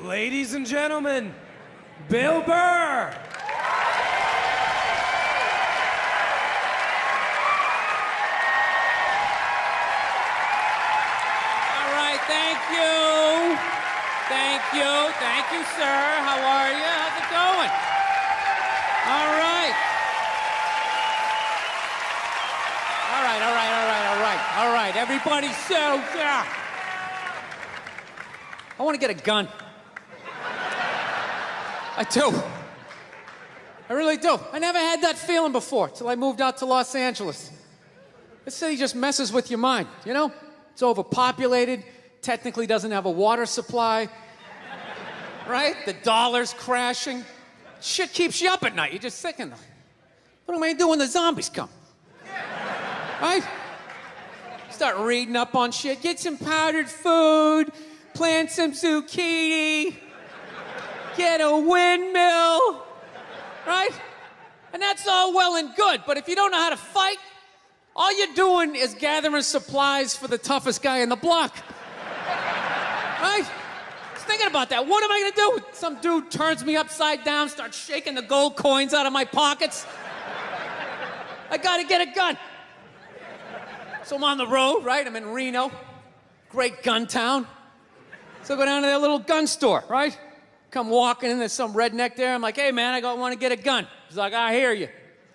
Ladies and gentlemen, Bill Burr. Thank you, sir. How are you? How's it going? All right. Everybody settle down. I want to get a gun. I do. I really do. I never had that feeling before till I moved out to Los Angeles. This city just messes with your mind, you know? It's overpopulated, technically doesn't have a water supply. Right? The dollar's crashing. Shit keeps you up at night. You're just thinking, what am I gonna do when the zombies come? Right? Start reading up on shit. Get some powdered food. Plant some zucchini. Get a windmill. Right? And that's all well and good. But if you don't know how to fight, all you're doing is gathering supplies for the toughest guy in the block. Right? Thinking about that. What am I gonna do? Some dude turns me upside down, starts shaking the gold coins out of my pockets. I gotta get a gun. So I'm on the road, right? I'm in Reno, great gun town. So I go down to their little gun store, right? Come walking in, there's some redneck there. I'm like, hey man, I want to get a gun. He's like, I hear you.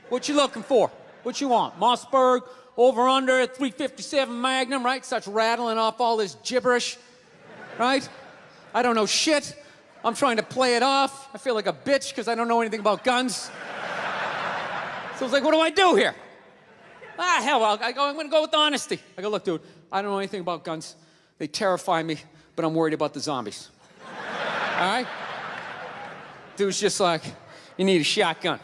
What you looking for? What you want? Mossberg, over under, 357 Magnum, right? Starts rattling off all this gibberish, right? I don't know shit. I'm trying to play it off. I feel like a bitch because I don't know anything about guns. So I was like, what do I do here? Hell, I'm gonna go with honesty. I go, look, dude, I don't know anything about guns. They terrify me, but I'm worried about the zombies. All right? Dude's just like, you need a shotgun.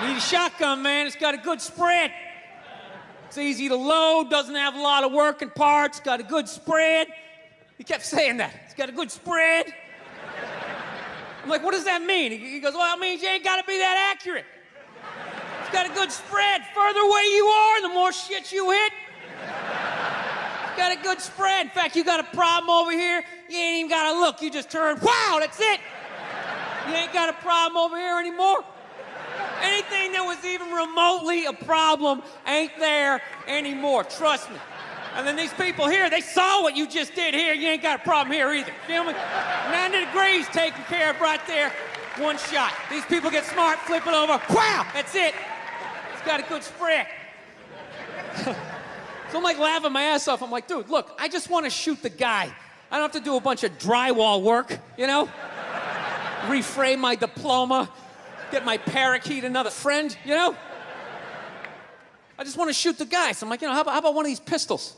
You need a shotgun, man. It's got a good spread. It's easy to load, doesn't have a lot of working parts, got a good spread. He kept saying that. It's got a good spread. I'm like, what does that mean? He goes, well, it means you ain't got to be that accurate. It's got a good spread. Further away you are, the more shit you hit. It's got a good spread. In fact, you got a problem over here, you ain't even got to look. You just turn, wow, that's it. You ain't got a problem over here anymore. Anything that was even remotely a problem ain't there anymore. Trust me. And then these people here, they saw what you just did here. You ain't got a problem here either. Feel me? 90 degrees taken care of right there. One shot. These people get smart, flip it over. Wow, that's it. It's got a good spread. So I'm like laughing my ass off. I'm like, dude, look, I just want to shoot the guy. I don't have to do a bunch of drywall work, you know? Reframe my diploma, get my parakeet another friend, you know? I just want to shoot the guy. So I'm like, you know, how about one of these pistols?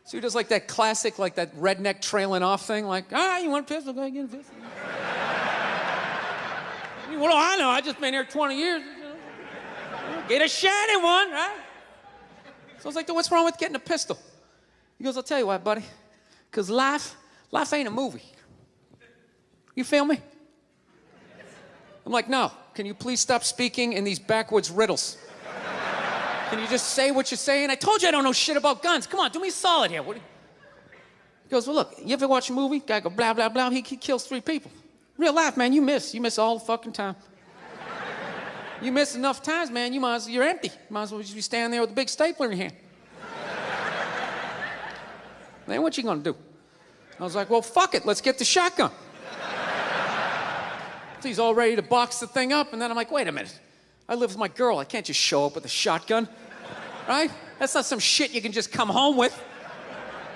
So he does like that classic, like that redneck trailing off thing, like, you want a pistol? Go get a pistol. What do I know? I just been here 20 years. Get a shiny one, right? So I was like, what's wrong with getting a pistol? He goes, I'll tell you what, buddy. Because life ain't a movie. You feel me? I'm like, no. Can you please stop speaking in these backwoods riddles? Can you just say what you're saying? I told you I don't know shit about guns. Come on, do me a solid here. He goes, well, look, you ever watch a movie? Guy go, blah, blah, blah. He kills 3 people. Real life, man, you miss. You miss all the fucking time. You miss enough times, man, you're empty. You might as well just be standing there with a big stapler in your hand. Then what you gonna do? I was like, well, fuck it. Let's get the shotgun. So he's all ready to box the thing up, and then I'm like, wait a minute. I live with my girl. I can't just show up with a shotgun, right? That's not some shit you can just come home with.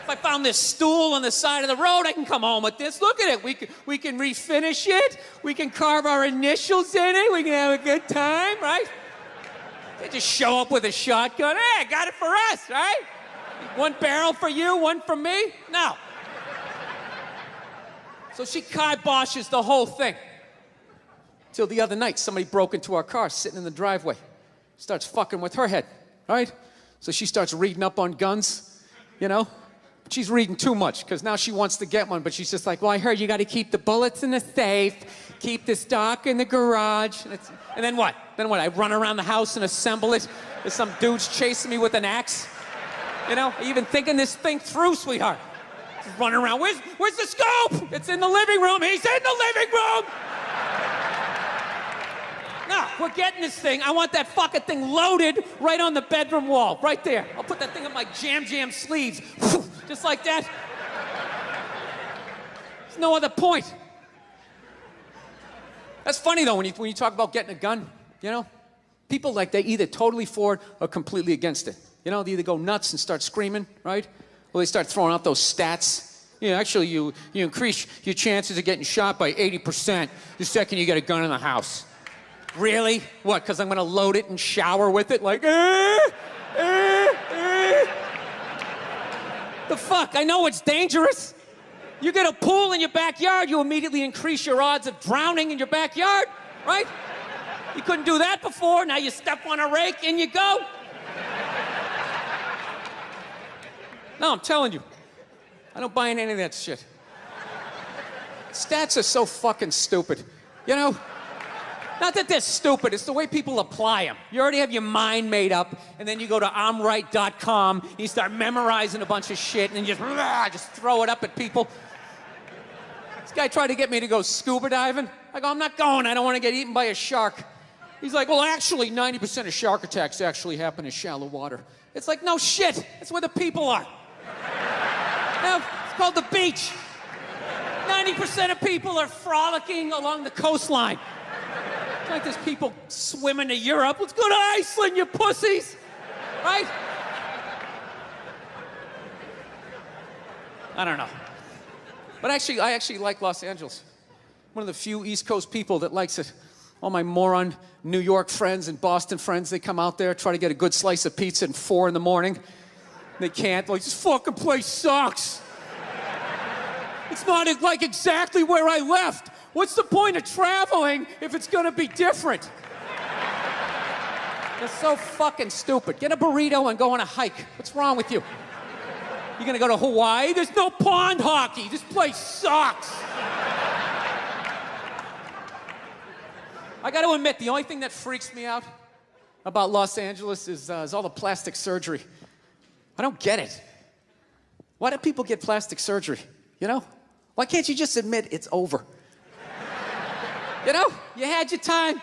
If I found this stool on the side of the road, I can come home with this. Look at it. We can refinish it. We can carve our initials in it. We can have a good time, right? They just show up with a shotgun. Hey, I got it for us, right? One barrel for you, one for me? No. So she kiboshes the whole thing. Till the other night, somebody broke into our car, sitting in the driveway. Starts fucking with her head, right? So she starts reading up on guns, you know? But she's reading too much, because now she wants to get one, but she's just like, well, I heard you got to keep the bullets in the safe, keep the stock in the garage. And then what? Then what? I run around the house and assemble it? There's some dude's chasing me with an axe? You know? Are you even thinking this thing through, sweetheart? running around. Where's the scope? It's in the living room. He's in the living room. No, we're getting this thing. I want that fucking thing loaded right on the bedroom wall, right there. I'll put that thing up my jam sleeves, just like that. There's no other point. That's funny though when you talk about getting a gun, you know? People like they either totally for it or completely against it. You know, they either go nuts and start screaming, right? Or they start throwing out those stats. Yeah, actually you increase your chances of getting shot by 80% the second you get a gun in the house. Really? What, because I'm gonna load it and shower with it like, The fuck? I know it's dangerous. You get a pool in your backyard, you immediately increase your odds of drowning in your backyard, right? You couldn't do that before, now you step on a rake, in you go. No, I'm telling you, I don't buy into any of that shit. Stats are so fucking stupid, you know? Not that they're stupid, it's the way people apply them. You already have your mind made up, and then you go to I'mRight.com, and you start memorizing a bunch of shit, and then just throw it up at people. This guy tried to get me to go scuba diving. I go, I'm not going, I don't want to get eaten by a shark. He's like, well, actually, 90% of shark attacks actually happen in shallow water. It's like, no shit, it's where the people are. Now, it's called the beach. 90% of people are frolicking along the coastline. It's like there's people swimming to Europe. Let's go to Iceland, you pussies! Right? I don't know. But actually, I actually like Los Angeles. One of the few East Coast people that likes it. All my moron New York friends and Boston friends, they come out there, try to get a good slice of pizza at 4 in the morning. They can't. Like, this fucking place sucks. It's not like exactly where I left. What's the point of traveling if it's gonna be different? They're so fucking stupid. Get a burrito and go on a hike. What's wrong with you? You gonna go to Hawaii? There's no pond hockey. This place sucks. I gotta admit, the only thing that freaks me out about Los Angeles is all the plastic surgery. I don't get it. Why do people get plastic surgery? You know? Why can't you just admit it's over? You know? You had your time.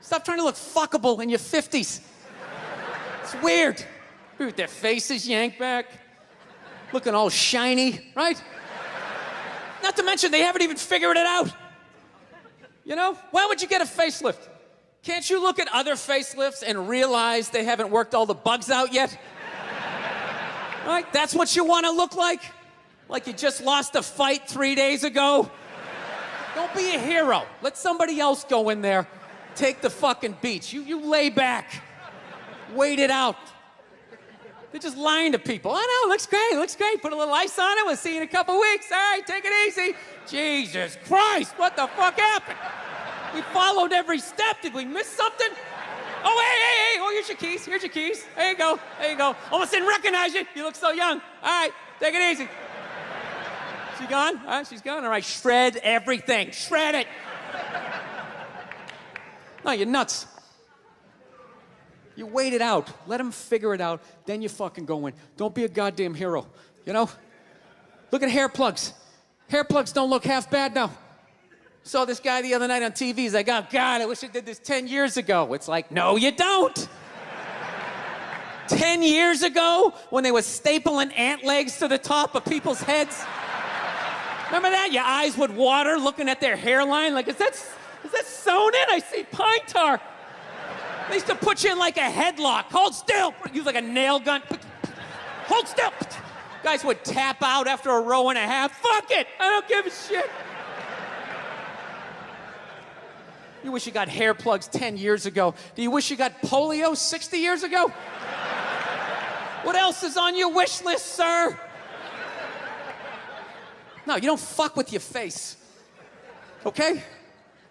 Stop trying to look fuckable in your 50s. It's weird. People with their faces yanked back, looking all shiny, right? Not to mention, they haven't even figured it out. You know? Why would you get a facelift? Can't you look at other facelifts and realize they haven't worked all the bugs out yet? Right? That's what you want to look like? Like you just lost a fight 3 days ago? Don't be a hero. Let somebody else go in there. Take the fucking beach. You lay back. Wait it out. They're just lying to people. Oh, no, looks great. Put a little ice on it. We'll see you in a couple weeks. All right, take it easy. Jesus Christ, what the fuck happened? We followed every step. Did we miss something? Oh, hey. Oh, here's your keys. There you go. Almost didn't recognize you. You look so young. All right, take it easy. She gone? All right, she's gone. All right, shred everything. Shred it. No, you're nuts. You wait it out. Let them figure it out. Then you fucking go in. Don't be a goddamn hero. You know? Look at hair plugs. Hair plugs don't look half bad now. Saw this guy the other night on TV. He's like, oh, God, I wish I did this 10 years ago. It's like, no, you don't. 10 years ago, when they were stapling ant legs to the top of people's heads. Remember that? Your eyes would water looking at their hairline. Like, is that sewn in? I see pine tar. They used to put you in like a headlock. Hold still. Use like a nail gun. Hold still. Guys would tap out after a row and a half. Fuck it. I don't give a shit. You wish you got hair plugs 10 years ago. Do you wish you got polio 60 years ago? What else is on your wish list, sir? No, you don't fuck with your face. Okay?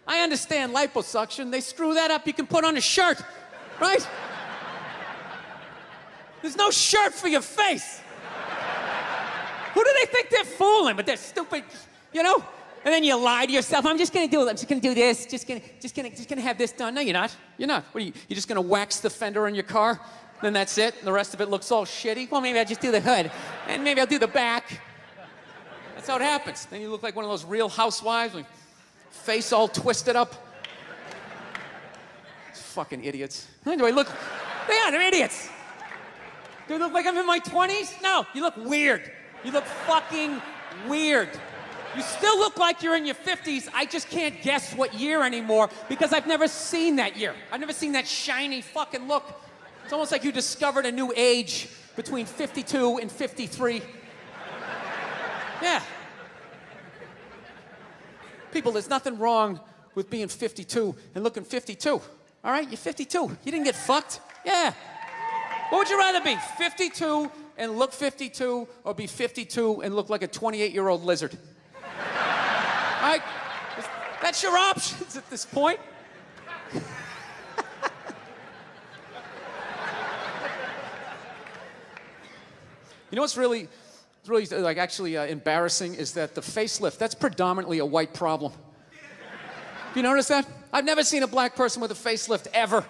I understand liposuction. They screw that up. You can put on a shirt, right? There's no shirt for your face. Who do they think they're fooling? But they're stupid, you know? And then you lie to yourself. I'm just gonna do this. Just gonna have this done. No, you're not. You're not. What are you? You're just gonna wax the fender on your car? Then that's it. And the rest of it looks all shitty. Well, maybe I'll just do the hood, and maybe I'll do the back. That's how it happens. Then you look like one of those Real Housewives with face all twisted up. Fucking idiots. Do I look? They're idiots. Do I look like I'm in my 20s? No, you look weird. You look fucking weird. You still look like you're in your 50s. I just can't guess what year anymore because I've never seen that year. I've never seen that shiny fucking look. It's almost like you discovered a new age between 52 and 53. Yeah. People, there's nothing wrong with being 52 and looking 52. All right, you're 52. You didn't get fucked. Yeah. What would you rather be, 52 and look 52, or be 52 and look like a 28-year-old lizard? All right, that's your options at this point. You know what's really like actually embarrassing is that the facelift, that's predominantly a white problem. Have you noticed that? I've never seen a black person with a facelift ever.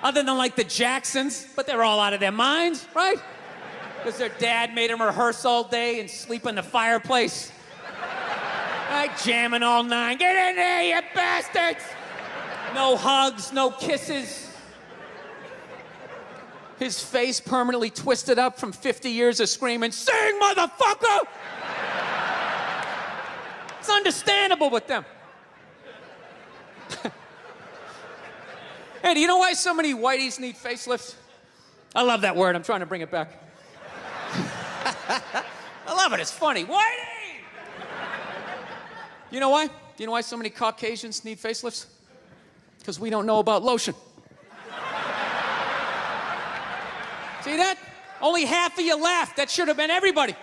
Other than like the Jacksons, but they're all out of their minds, right? Because their dad made them rehearse all day and sleep in the fireplace. Right, jamming all night. Get in there, you bastards! No hugs, no kisses. His face permanently twisted up from 50 years of screaming, "Sing, motherfucker!" It's understandable with them. Hey, do you know why so many whiteys need facelifts? I love that word. I'm trying to bring it back. I love it. It's funny. Whitey! You know why? Do you know why so many Caucasians need facelifts? Because we don't know about lotion. See that? Only half of you laughed. That should have been everybody.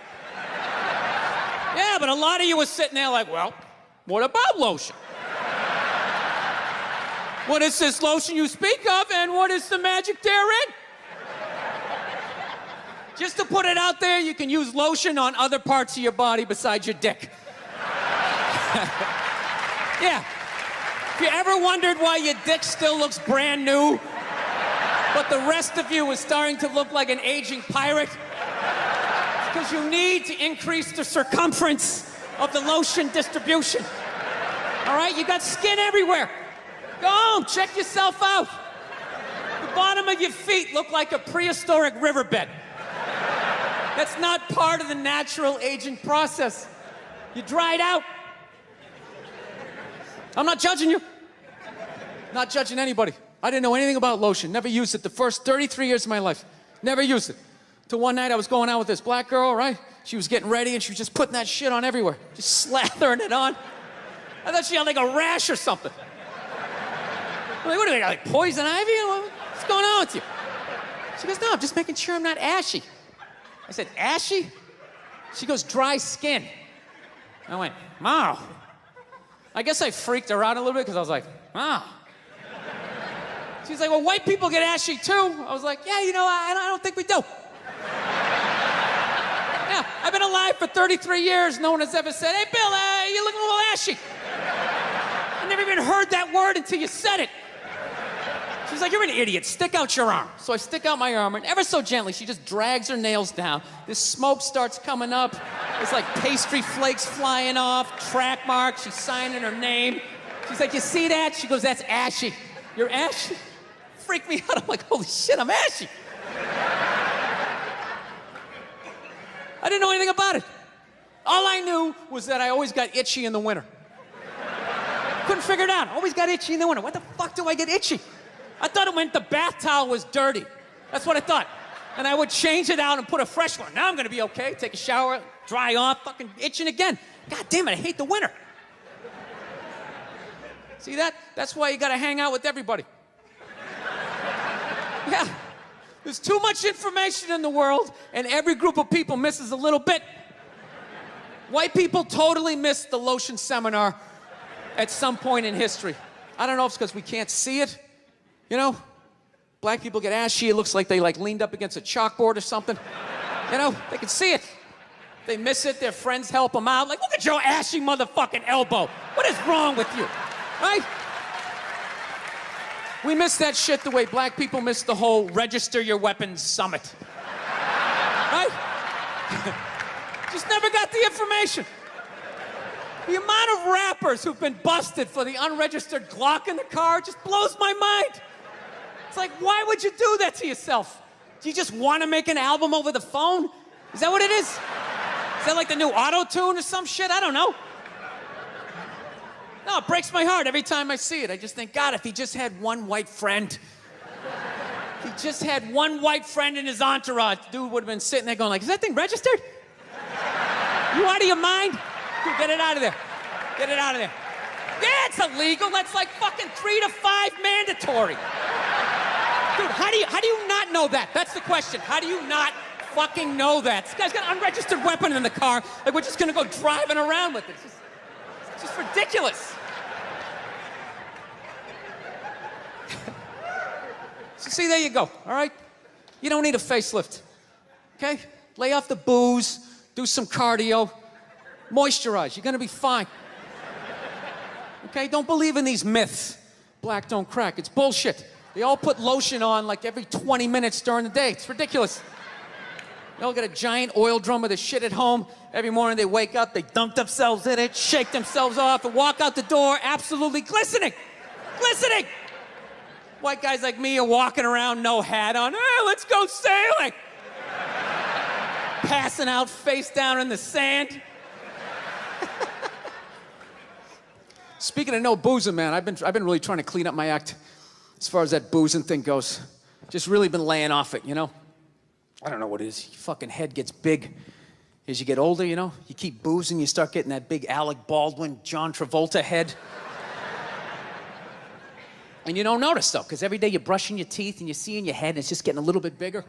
Yeah, but a lot of you were sitting there like, well, what about lotion? What is this lotion you speak of, and what is the magic therein? Just to put it out there, you can use lotion on other parts of your body besides your dick. Yeah. If you ever wondered why your dick still looks brand new, but the rest of you is starting to look like an aging pirate, it's because you need to increase the circumference of the lotion distribution. All right? You got skin everywhere. Go home, check yourself out. The bottom of your feet look like a prehistoric riverbed. That's not part of the natural aging process. You dried out. I'm not judging you. Not judging anybody. I didn't know anything about lotion. Never used it the first 33 years of my life. Never used it. Till one night I was going out with this black girl, right? She was getting ready and she was just putting that shit on everywhere. Just slathering it on. I thought she had like a rash or something. I'm like, what do they got, like poison ivy? What's going on with you? She goes, no, I'm just making sure I'm not ashy. I said, ashy? She goes, dry skin. I went, wow. I guess I freaked her out a little bit because I was like, wow. She's like, well, white people get ashy too. I was like, yeah, you know, I don't think we do. Yeah, I've been alive for 33 years. No one has ever said, hey, Bill, you're looking a little ashy. I never even heard that word until you said it. She's like, you're an idiot. Stick out your arm. So I stick out my arm, and ever so gently, she just drags her nails down. This smoke starts coming up. There's like pastry flakes flying off, track marks. She's signing her name. She's like, you see that? She goes, that's ashy. You're ashy? Freak me out. I'm like, holy shit, I'm ashy. I didn't know anything about it. All I knew was that I always got itchy in the winter. Couldn't figure it out. Always got itchy in the winter. What the fuck do I get itchy? I thought it meant the bath towel was dirty. That's what I thought. And I would change it out and put a fresh one. Now I'm gonna be okay. Take a shower, dry off, fucking itching again. God damn it, I hate the winter. See that? That's why you gotta hang out with everybody. Yeah. There's too much information in the world, and every group of people misses a little bit. White people totally missed the lotion seminar at some point in history. I don't know if it's because we can't see it. You know, black people get ashy. It looks like they like leaned up against a chalkboard or something. You know, they can see it. They miss it. Their friends help them out. Like, look at your ashy motherfucking elbow. What is wrong with you? Right? We miss that shit the way black people miss the whole register your weapons summit. Right? Just never got the information. The amount of rappers who've been busted for the unregistered Glock in the car just blows my mind. It's like, why would you do that to yourself? Do you just want to make an album over the phone? Is that what it is? Is that like the new auto-tune or some shit? I don't know. No, it breaks my heart every time I see it. I just think, God, if he just had one white friend. If he just had one white friend in his entourage, dude would have been sitting there going like, is that thing registered? You out of your mind? Dude, get it out of there. Get it out of there. Yeah, it's illegal. That's like fucking 3 to 5 mandatory. Dude, how do you not know that? That's the question. How do you not fucking know that? This guy's got an unregistered weapon in the car. Like, we're just gonna go driving around with it. It's just ridiculous. So see, there you go, all right? You don't need a facelift, okay? Lay off the booze, do some cardio, moisturize. You're gonna be fine. Okay, don't believe in these myths. Black don't crack, it's bullshit. They all put lotion on like every 20 minutes during the day. It's ridiculous. They all got a giant oil drum of the shit at home. Every morning they wake up, they dunk themselves in it, shake themselves off, and walk out the door absolutely glistening. Glistening! White guys like me are walking around, no hat on. Hey, let's go sailing! Passing out face down in the sand. Speaking of no boozing, man, I've been really trying to clean up my act as far as that boozing thing goes. Just really been laying off it, you know? I don't know what it is. Your fucking head gets big as you get older, you know? You keep boozing, you start getting that big Alec Baldwin, John Travolta head. And you don't notice, though, because every day you're brushing your teeth and you see in your head and it's just getting a little bit bigger.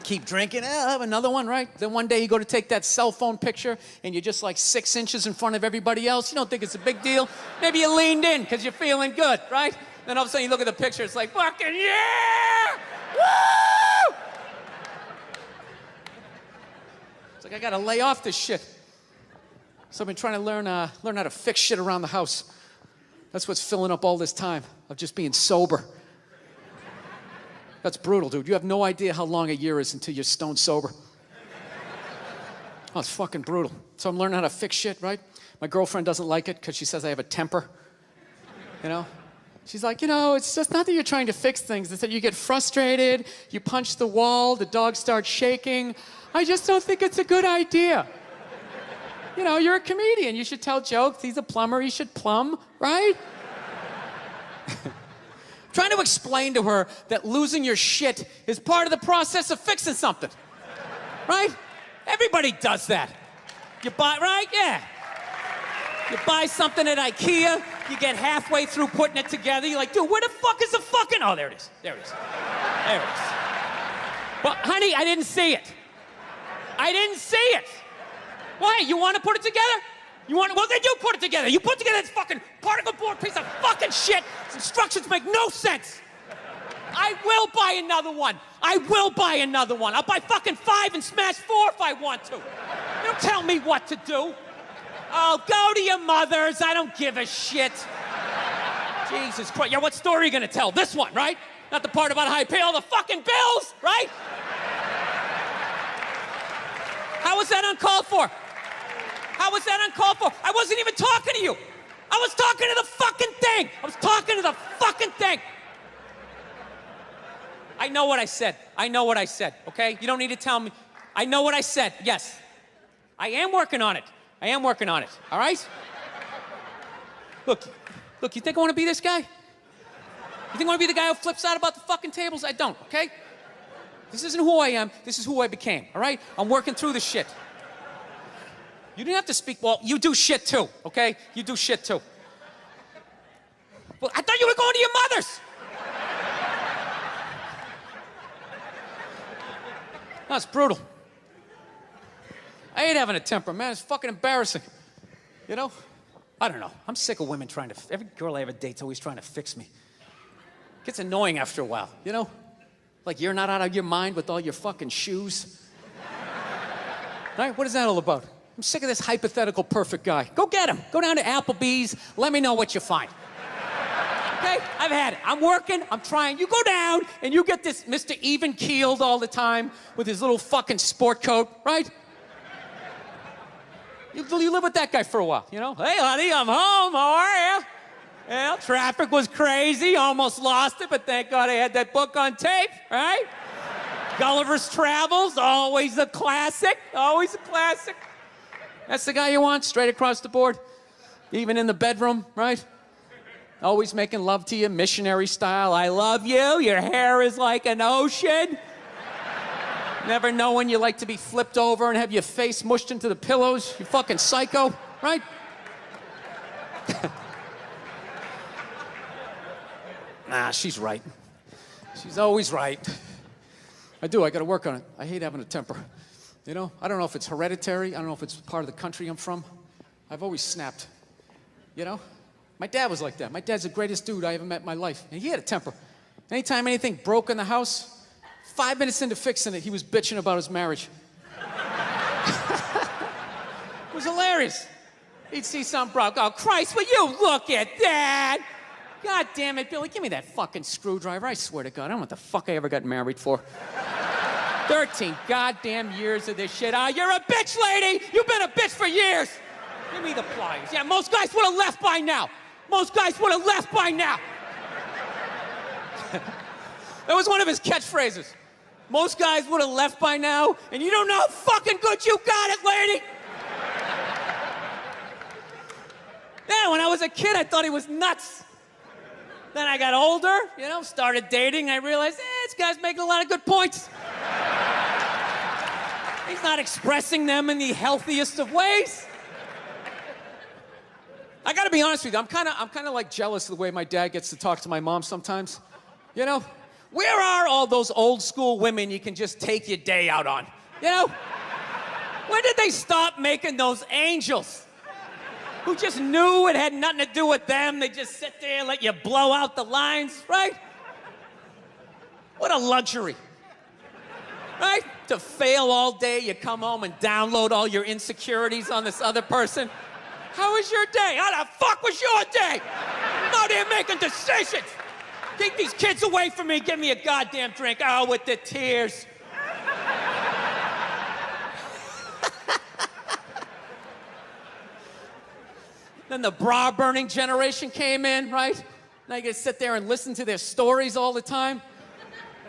Keep drinking, I'll have another one, right? Then one day you go to take that cell phone picture and you're just like 6 inches in front of everybody else. You don't think it's a big deal. Maybe you leaned in because you're feeling good, right? Then all of a sudden you look at the picture, it's like, fucking yeah! Woo! It's like, I gotta lay off this shit. So I've been trying to learn how to fix shit around the house. That's what's filling up all this time of just being sober. That's brutal, dude. You have no idea how long a year is until you're stone sober. Oh, it's fucking brutal. So I'm learning how to fix shit, right? My girlfriend doesn't like it because she says I have a temper. You know? She's like, you know, it's just not that you're trying to fix things. It's that you get frustrated, you punch the wall, the dog starts shaking. I just don't think it's a good idea. You know, you're a comedian. You should tell jokes. He's a plumber. He should plumb, right? Trying to explain to her that losing your shit is part of the process of fixing something, right? Everybody does that. You buy, right? Yeah. You buy something at IKEA, you get halfway through putting it together, you're like, dude, where the fuck is the fucking... Oh, there it is. There it is. There it is. Well, honey, I didn't see it. I didn't see it. Why? You want to put it together? You want to... Well, then you put it together. You put together this fucking particle board piece of fucking shit. Its instructions make no sense. I will buy another one. I will buy another one. I'll buy fucking 5 and smash 4 if I want to. You don't tell me what to do. Oh, go to your mother's. I don't give a shit. Jesus Christ. Yeah, what story are you going to tell? This one, right? Not the part about how I pay all the fucking bills, right? How was that uncalled for? How was that uncalled for? I wasn't even talking to you. I was talking to the fucking thing. I was talking to the fucking thing. I know what I said. I know what I said, okay? You don't need to tell me. I know what I said, yes. I am working on it. I am working on it, all right? Look, you think I want to be this guy? You think I want to be the guy who flips out about the fucking tables? I don't, okay? This isn't who I am. This is who I became, all right? I'm working through this shit. You didn't have to speak. Well, you do shit too, okay? You do shit too. Well, I thought you were going to your mother's. That's brutal. I hate having a temper, man. It's fucking embarrassing. You know? I don't know. I'm sick of women trying to... Every girl I ever date's always trying to fix me. It gets annoying after a while, you know? Like you're not out of your mind with all your fucking shoes. Right? What is that all about? I'm sick of this hypothetical perfect guy. Go get him. Go down to Applebee's. Let me know what you find. Okay? I've had it. I'm working. I'm trying. You go down and you get this Mr. Even-keeled all the time with his little fucking sport coat, right? You live with that guy for a while, you know? Hey, honey, I'm home. How are you? Well, traffic was crazy. Almost lost it, but thank God I had that book on tape, right? Gulliver's Travels, always a classic. Always a classic. That's the guy you want, straight across the board. Even in the bedroom, right? Always making love to you, missionary style. I love you. Your hair is like an ocean. Never know when you like to be flipped over and have your face mushed into the pillows. You fucking psycho, right? Nah, she's right. She's always right. I gotta work on it. I hate having a temper. You know, I don't know if it's hereditary. I don't know if it's part of the country I'm from. I've always snapped. You know? My dad was like that. My dad's the greatest dude I ever met in my life. And he had a temper. Anytime anything broke in the house, 5 minutes into fixing it, he was bitching about his marriage. It was hilarious. He'd see something broke. Oh, Christ, will you look at that? God damn it, Billy, give me that fucking screwdriver. I swear to God, I don't know what the fuck I ever got married for. 13 goddamn years of this shit. Oh, you're a bitch, lady. You've been a bitch for years. Give me the pliers. Yeah, most guys would have left by now. Most guys would have left by now. That was one of his catchphrases. Most guys would have left by now, and you don't know how fucking good you got it, lady. Yeah, when I was a kid, I thought he was nuts. Then I got older, you know, started dating, and I realized, this guy's making a lot of good points. He's not expressing them in the healthiest of ways. I gotta be honest with you, I'm kind of like jealous of the way my dad gets to talk to my mom sometimes. You know, where are all those old school women you can just take your day out on? You know? When did they stop making those angels who just knew it had nothing to do with them? They just sit there and let you blow out the lines, right? What a luxury, right? To fail all day, you come home and download all your insecurities on this other person. How was your day? How the fuck was your day? I'm out here making decisions. Keep these kids away from me. Give me a goddamn drink. Oh, with the tears. Then the bra-burning generation came in, right? Now you gotta sit there and listen to their stories all the time.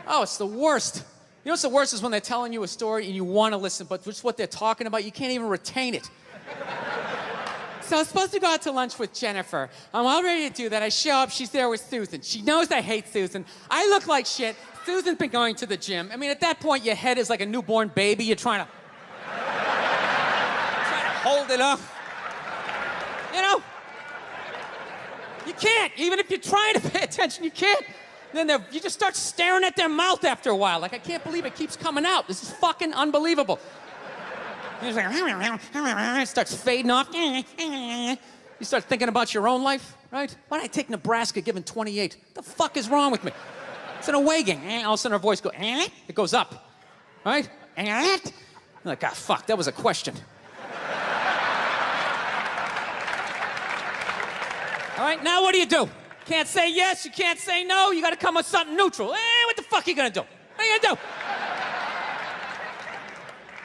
Oh, it's the worst. You know what's the worst is when they're telling you a story and you want to listen, but just what they're talking about, you can't even retain it. So I was supposed to go out to lunch with Jennifer. I'm all ready to do that. I show up, she's there with Susan. She knows I hate Susan. I look like shit. Susan's been going to the gym. I mean, at that point, your head is like a newborn baby. You're trying to hold it up. You know? You can't. Even if you're trying to pay attention, you can't. Then you just start staring at their mouth after a while. Like, I can't believe it keeps coming out. This is fucking unbelievable. He's like, it starts fading off. You start thinking about your own life, right? Why did I take Nebraska given 28? What the fuck is wrong with me? It's an away game. All of a sudden her voice goes, it goes up, right? I'm like, ah, fuck, that was a question. All right, now what do? Can't say yes, you can't say no, you gotta come with something neutral. What the fuck are you gonna do? What are you gonna do?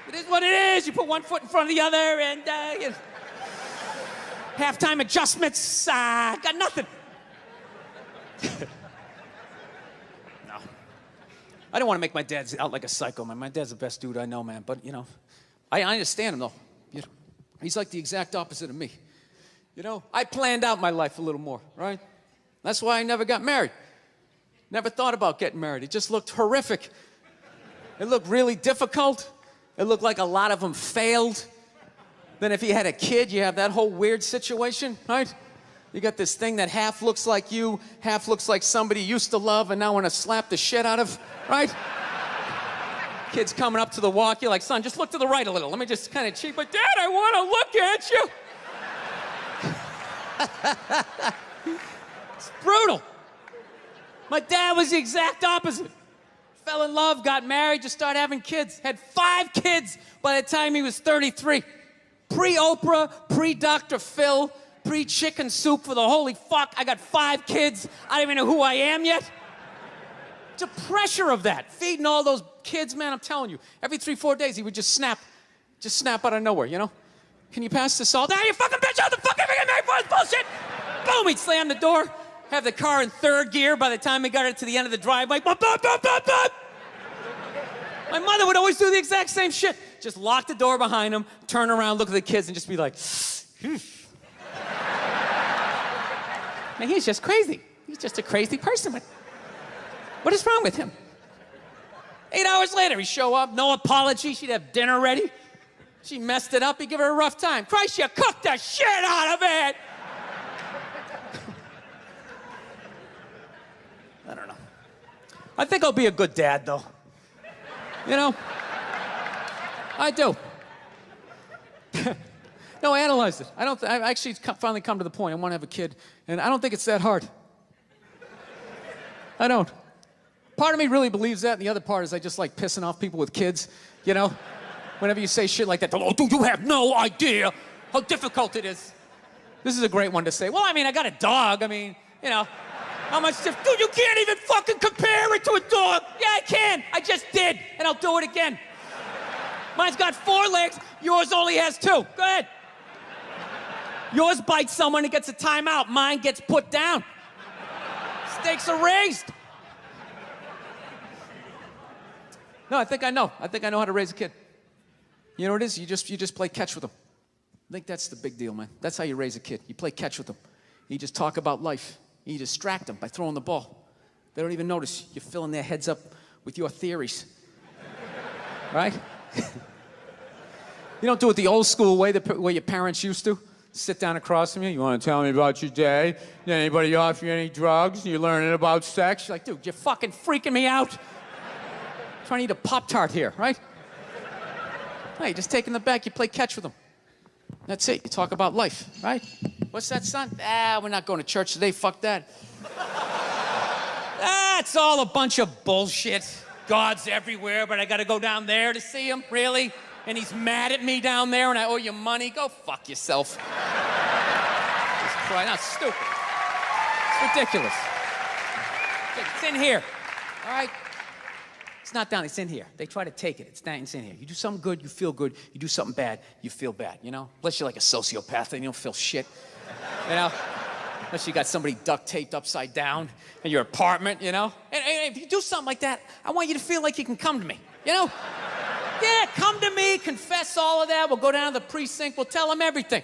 It is what it is. You put one foot in front of the other and you know, halftime adjustments, got nothing. No. I don't want to make my dad out like a psycho, man. My dad's the best dude I know, man. But, you know, I understand him, though. You know, he's like the exact opposite of me. You know, I planned out my life a little more, right? That's why I never got married. Never thought about getting married. It just looked horrific. It looked really difficult. It looked like a lot of them failed. Then if you had a kid, you have that whole weird situation, right? You got this thing that half looks like you, half looks like somebody you used to love and now want to slap the shit out of, right? Kid's coming up to the walk, you're like, son, just look to the right a little. Let me just kind of cheat, but Dad, I want to look at you. It's brutal. My dad was the exact opposite. Fell in love, got married, just started having kids. Had 5 kids by the time he was 33. Pre-Oprah, pre-Dr. Phil, pre-chicken soup for the holy fuck. I got 5 kids. I don't even know who I am yet. The pressure of that, feeding all those kids, man, I'm telling you. Every 3-4 days, he would just snap out of nowhere, you know? Can you pass the salt? Ah, you fucking bitch, how the fuck am I getting married for this bullshit? Boom, he'd slam the door, have the car in third gear by the time we got it to the end of the driveway. Bop, bop, bop, bop, bop. My mother would always do the exact same shit. Just lock the door behind him, turn around, look at the kids, and just be like, Man, he's just crazy. He's just a crazy person. What is wrong with him? 8 hours later, he'd show up, no apology. She'd have dinner ready. She messed it up. He'd give her a rough time. Christ, you cooked the shit out of it. I don't know. I think I'll be a good dad, though. You know? I do. No, I analyzed it. I actually finally come to the point. I want to have a kid, and I don't think it's that hard. I don't. Part of me really believes that, and the other part is I just like pissing off people with kids, you know? Whenever you say shit like that, oh, dude, you have no idea how difficult it is. This is a great one to say. Well, I mean, I got a dog. I mean, you know, how much dude, you can't even fucking compare it to a dog. Yeah, I can. I just did, and I'll do it again. Mine's got 4 legs. Yours only has 2. Go ahead. Yours bites someone and gets a timeout. Mine gets put down. Stakes are raised. No, I think I know. I think I know how to raise a kid. You know what it is? You just play catch with them. I think that's the big deal, man. That's how you raise a kid. You play catch with them. You just talk about life. You distract them by throwing the ball. They don't even notice. You're filling their heads up with your theories. Right? You don't do it the old school way, the way your parents used to. Sit down across from you. You want to tell me about your day? Did anybody offer you any drugs? You're learning about sex? You're like, dude, you're fucking freaking me out. I'm trying to eat a Pop-Tart here, right? No, you just take in the back. You play catch with them. That's it. You talk about life, right? What's that, son? We're not going to church today. Fuck that. That's all a bunch of bullshit. God's everywhere, but I got to go down there to see him? Really? And he's mad at me down there and I owe you money? Go fuck yourself. Just cry. That's stupid. It's ridiculous. It's in here. All right? It's not down. It's in here. They try to take it. It's in here. You do something good, you feel good. You do something bad, you feel bad, you know? Unless you're like a sociopath and you don't feel shit. You know? Unless you got somebody duct taped upside down in your apartment, you know? And if you do something like that, I want you to feel like you can come to me, you know? Yeah, come to me, confess all of that. We'll go down to the precinct. We'll tell them everything.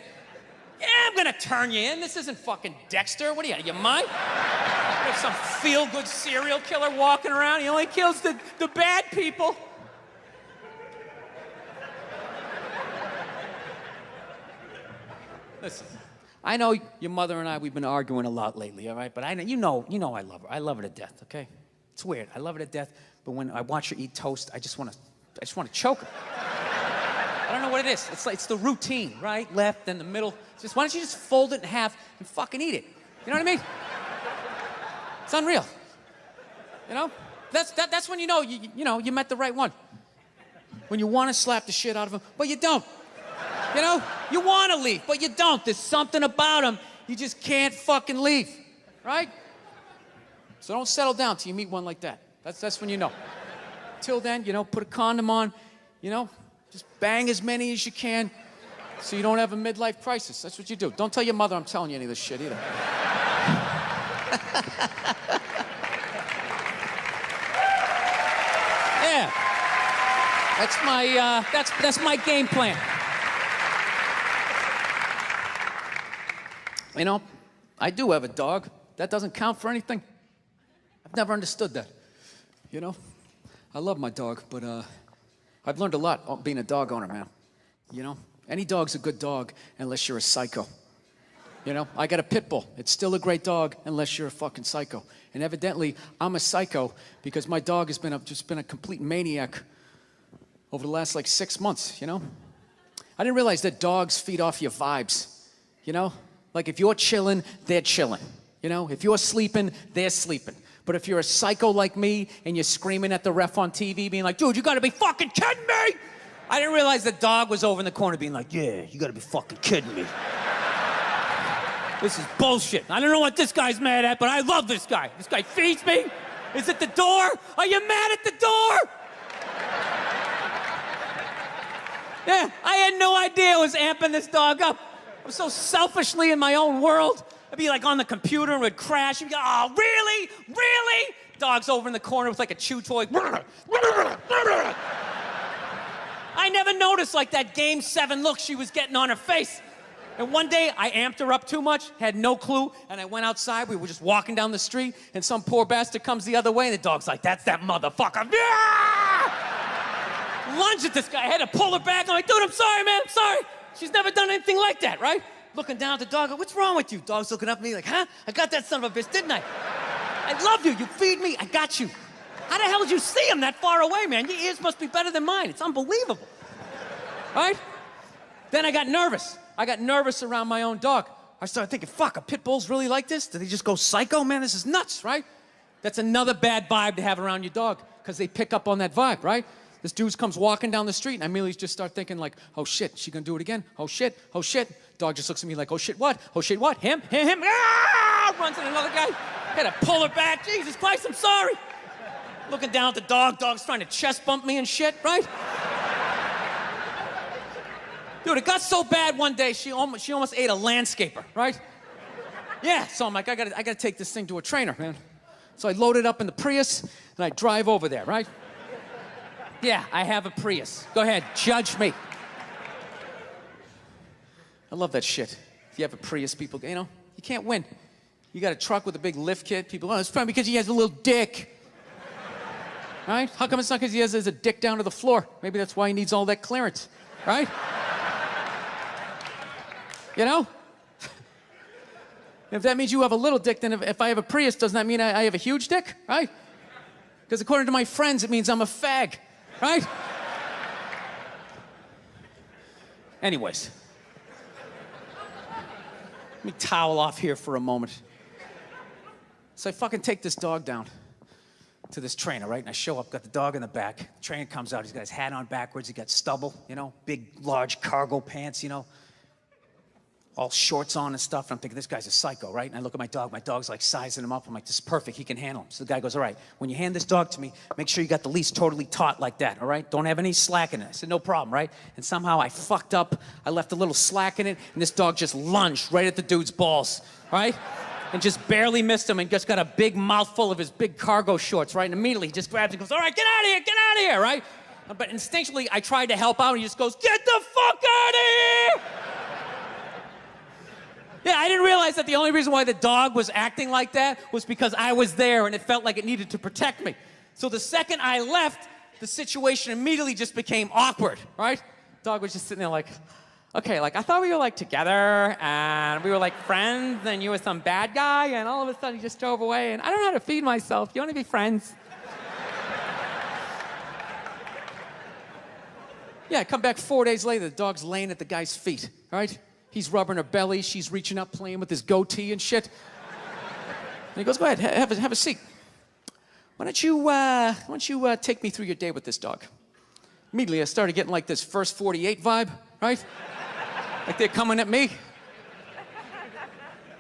Yeah, I'm gonna turn you in. This isn't fucking Dexter. What are you mind? There's some feel-good serial killer walking around. He only kills the bad people. Listen, I know your mother and I, we've been arguing a lot lately, all right? But you know I love her. I love her to death, okay? It's weird. I love her to death, but when I watch her eat toast, I just want to choke her. I don't know what it is. It's the routine, right? Left, then the middle. Why don't you just fold it in half and fucking eat it? You know what I mean? It's unreal. You know? That's when you know you met the right one. When you want to slap the shit out of him, but you don't. You know? You want to leave, but you don't. There's something about him you just can't fucking leave, right? So don't settle down till you meet one like that. That's when you know. Till then, put a condom on, just bang as many as you can so you don't have a midlife crisis. That's what you do. Don't tell your mother I'm telling you any of this shit either. Yeah. That's my game plan. I do have a dog. That doesn't count for anything. I've never understood that. I love my dog, but I've learned a lot being a dog owner, man. Any dog's a good dog unless you're a psycho. I got a pit bull. It's still a great dog unless you're a fucking psycho. And evidently, I'm a psycho because my dog has just been a complete maniac over the last 6 months, I didn't realize that dogs feed off your vibes, Like if you're chilling, they're chilling. If you're sleeping, they're sleeping. But if you're a psycho like me and you're screaming at the ref on TV being like, dude, you gotta be fucking kidding me! I didn't realize the dog was over in the corner being like, yeah, you gotta be fucking kidding me. This is bullshit. I don't know what this guy's mad at, but I love this guy. This guy feeds me. Is it the door? Are you mad at the door? Yeah, I had no idea I was amping this dog up. I was so selfishly in my own world. I'd be like on the computer and would crash. You'd be like, oh, really? Really? Dog's over in the corner with like a chew toy. I never noticed like that Game 7 look she was getting on her face. And one day I amped her up too much, had no clue, and I went outside. We were just walking down the street, and some poor bastard comes the other way, and the dog's like, that's that motherfucker. Lunge at this guy. I had to pull her back. I'm like, dude, I'm sorry, man. I'm sorry. She's never done anything like that, right? Looking down at the dog, what's wrong with you? Dog's looking up at me like, huh? I got that son of a bitch, didn't I? I love you. You feed me. I got you. How the hell did you see him that far away, man? Your ears must be better than mine. It's unbelievable. Right? Then I got nervous. I got nervous around my own dog. I started thinking, fuck, are pit bulls really like this? Do they just go psycho? Man, this is nuts, right? That's another bad vibe to have around your dog, because they pick up on that vibe, right? This dude comes walking down the street, and I immediately just start thinking like, oh shit, she gonna do it again? Oh shit, oh shit. Dog just looks at me like, oh shit, what? Oh shit, what? Him? Ah! Runs at another guy. Had to pull her back. Jesus Christ, I'm sorry. Looking down at the dog. Dog's trying to chest bump me and shit, right? Dude, it got so bad one day, she almost ate a landscaper, right? Yeah, so I'm like, I gotta take this thing to a trainer, man. So I load it up in the Prius, and I drive over there, right? Yeah, I have a Prius. Go ahead, judge me. I love that shit. If you have a Prius, people, you know, you can't win. You got a truck with a big lift kit, people, oh, it's probably because he has a little dick. Right? How come it's not because he has a dick down to the floor? Maybe that's why he needs all that clearance, right? You know? If that means you have a little dick, then if I have a Prius, doesn't that mean I have a huge dick, right? Because according to my friends, it means I'm a fag, right? Anyways. Let me towel off here for a moment. So I fucking take this dog down to this trainer, right? And I show up, got the dog in the back. The trainer comes out, he's got his hat on backwards, he got stubble, you know, big, large cargo pants, you know, all shorts on and stuff. And I'm thinking, this guy's a psycho, right? And I look at my dog's like sizing him up. I'm like, this is perfect, he can handle him. So the guy goes, all right, when you hand this dog to me, make sure you got the leash totally taut like that, all right? Don't have any slack in it. I said, no problem, right? And somehow I fucked up, I left a little slack in it, and this dog just lunged right at the dude's balls, right? And just barely missed him and just got a big mouthful of his big cargo shorts, right? And immediately he just grabs and goes, all right, get out of here, right? But instinctually, I tried to help out, and he just goes, get the fuck out of here! Yeah, I didn't realize that the only reason why the dog was acting like that was because I was there and it felt like it needed to protect me. So the second I left, the situation immediately just became awkward, right? Dog was just sitting there like, okay, like I thought we were like together and we were like friends and you were some bad guy and all of a sudden he just drove away and I don't know how to feed myself. You want to be friends? Yeah, I come back 4 days later, the dog's laying at the guy's feet, right? He's rubbing her belly, she's reaching up, playing with his goatee and shit. And he goes, go ahead, have a seat. Why don't you take me through your day with this dog? Immediately, I started getting like this First 48 vibe, right? Like they're coming at me.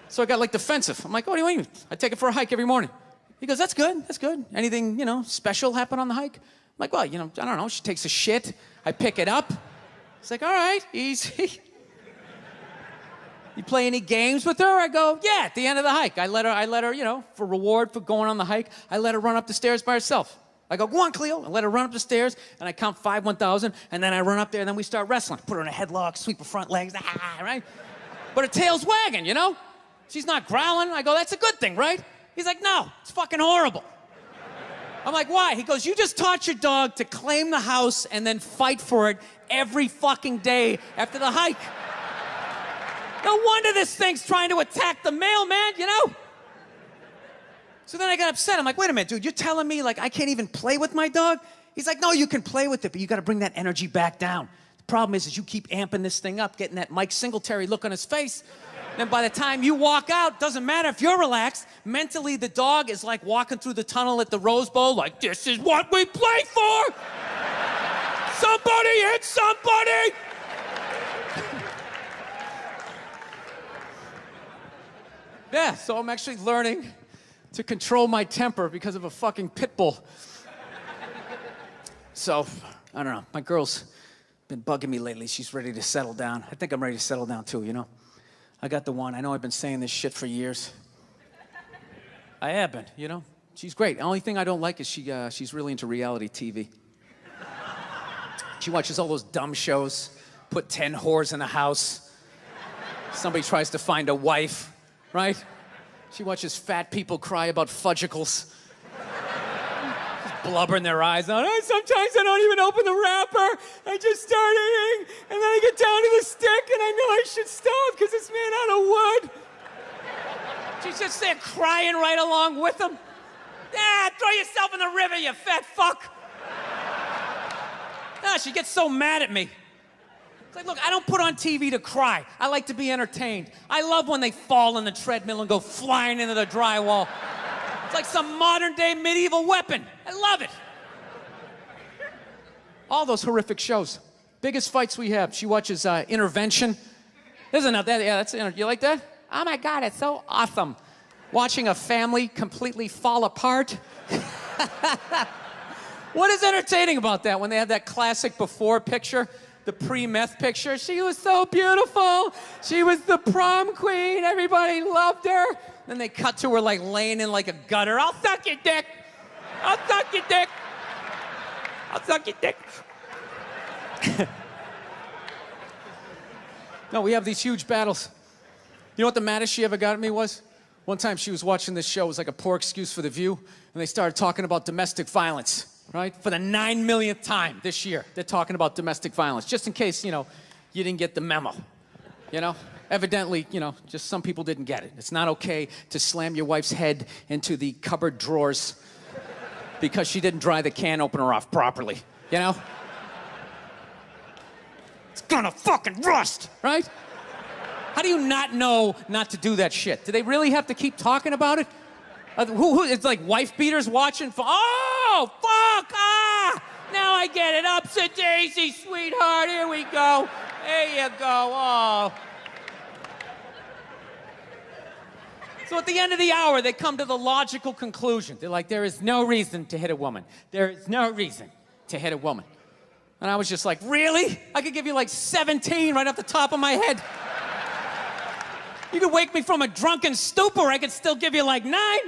So I got like defensive. I'm like, what do you mean? I take it for a hike every morning. He goes, that's good. Anything, you know, special happen on the hike? I'm like, well, you know, I don't know. She takes a shit. I pick it up. It's like, all right, easy. You play any games with her? I go, yeah, at the end of the hike. I let her, you know, for reward for going on the hike, I let her run up the stairs by herself. I go, go on, Cleo. I let her run up the stairs, and I count 5, 1,000, and then I run up there, and then we start wrestling. Put her in a headlock, sweep her front legs, right? But her tail's wagging, you know? She's not growling. I go, that's a good thing, right? He's like, no, it's fucking horrible. I'm like, why? He goes, you just taught your dog to claim the house and then fight for it every fucking day after the hike. No wonder this thing's trying to attack the mailman, you know? So then I got upset. I'm like, wait a minute, dude, you're telling me like I can't even play with my dog? He's like, no, you can play with it, but you gotta bring that energy back down. The problem is you keep amping this thing up, getting that Mike Singletary look on his face. Then by the time you walk out, doesn't matter if you're relaxed, mentally the dog is like walking through the tunnel at the Rose Bowl like, this is what we play for! Somebody hit somebody! Yeah, so I'm actually learning to control my temper because of a fucking pit bull. So, I don't know, my girl's been bugging me lately. She's ready to settle down. I think I'm ready to settle down too, you know? I got the one. I know I've been saying this shit for years. I have been, you know? She's great. The only thing I don't like is she's really into reality TV. She watches all those dumb shows, put 10 whores in a house. Somebody tries to find a wife, right? She watches fat people cry about fudgicles. Blubber in their eyes. Oh, sometimes I don't even open the wrapper. I just start eating, and then I get down to the stick, and I know I should stop because it's made out of wood. She's just there crying right along with them. Ah, throw yourself in the river, you fat fuck. Ah, she gets so mad at me. It's like, look, I don't put on TV to cry. I like to be entertained. I love when they fall in the treadmill and go flying into the drywall. It's like some modern-day medieval weapon. I love it. All those horrific shows. Biggest fights we have. She watches Intervention. There's enough. You like that? Oh my God, it's so awesome. Watching a family completely fall apart. What is entertaining about that when they have that classic before picture, the pre-meth picture? She was so beautiful. She was the prom queen. Everybody loved her. Then they cut to her like laying in like a gutter. I'll suck your dick. I'll suck your dick. I'll suck your dick. No, we have these huge battles. You know what the maddest she ever got at me was? One time she was watching this show. It was like a poor excuse for The View. And they started talking about domestic violence, right? For the 9 millionth time this year, they're talking about domestic violence. Just in case, you know, you didn't get the memo, you know? Evidently, you know, just some people didn't get it. It's not okay to slam your wife's head into the cupboard drawers because she didn't dry the can opener off properly, you know? It's gonna fucking rust, right? How do you not know not to do that shit? Do they really have to keep talking about it? It's like wife beaters watching. Oh, fuck, ah! Now I get it. Upset daisy, sweetheart, here we go. There you go, oh. So at the end of the hour, they come to the logical conclusion. They're like, there is no reason to hit a woman. There is no reason to hit a woman. And I was just like, really? I could give you like 17 right off the top of my head. You could wake me from a drunken stupor, I could still give you like 9.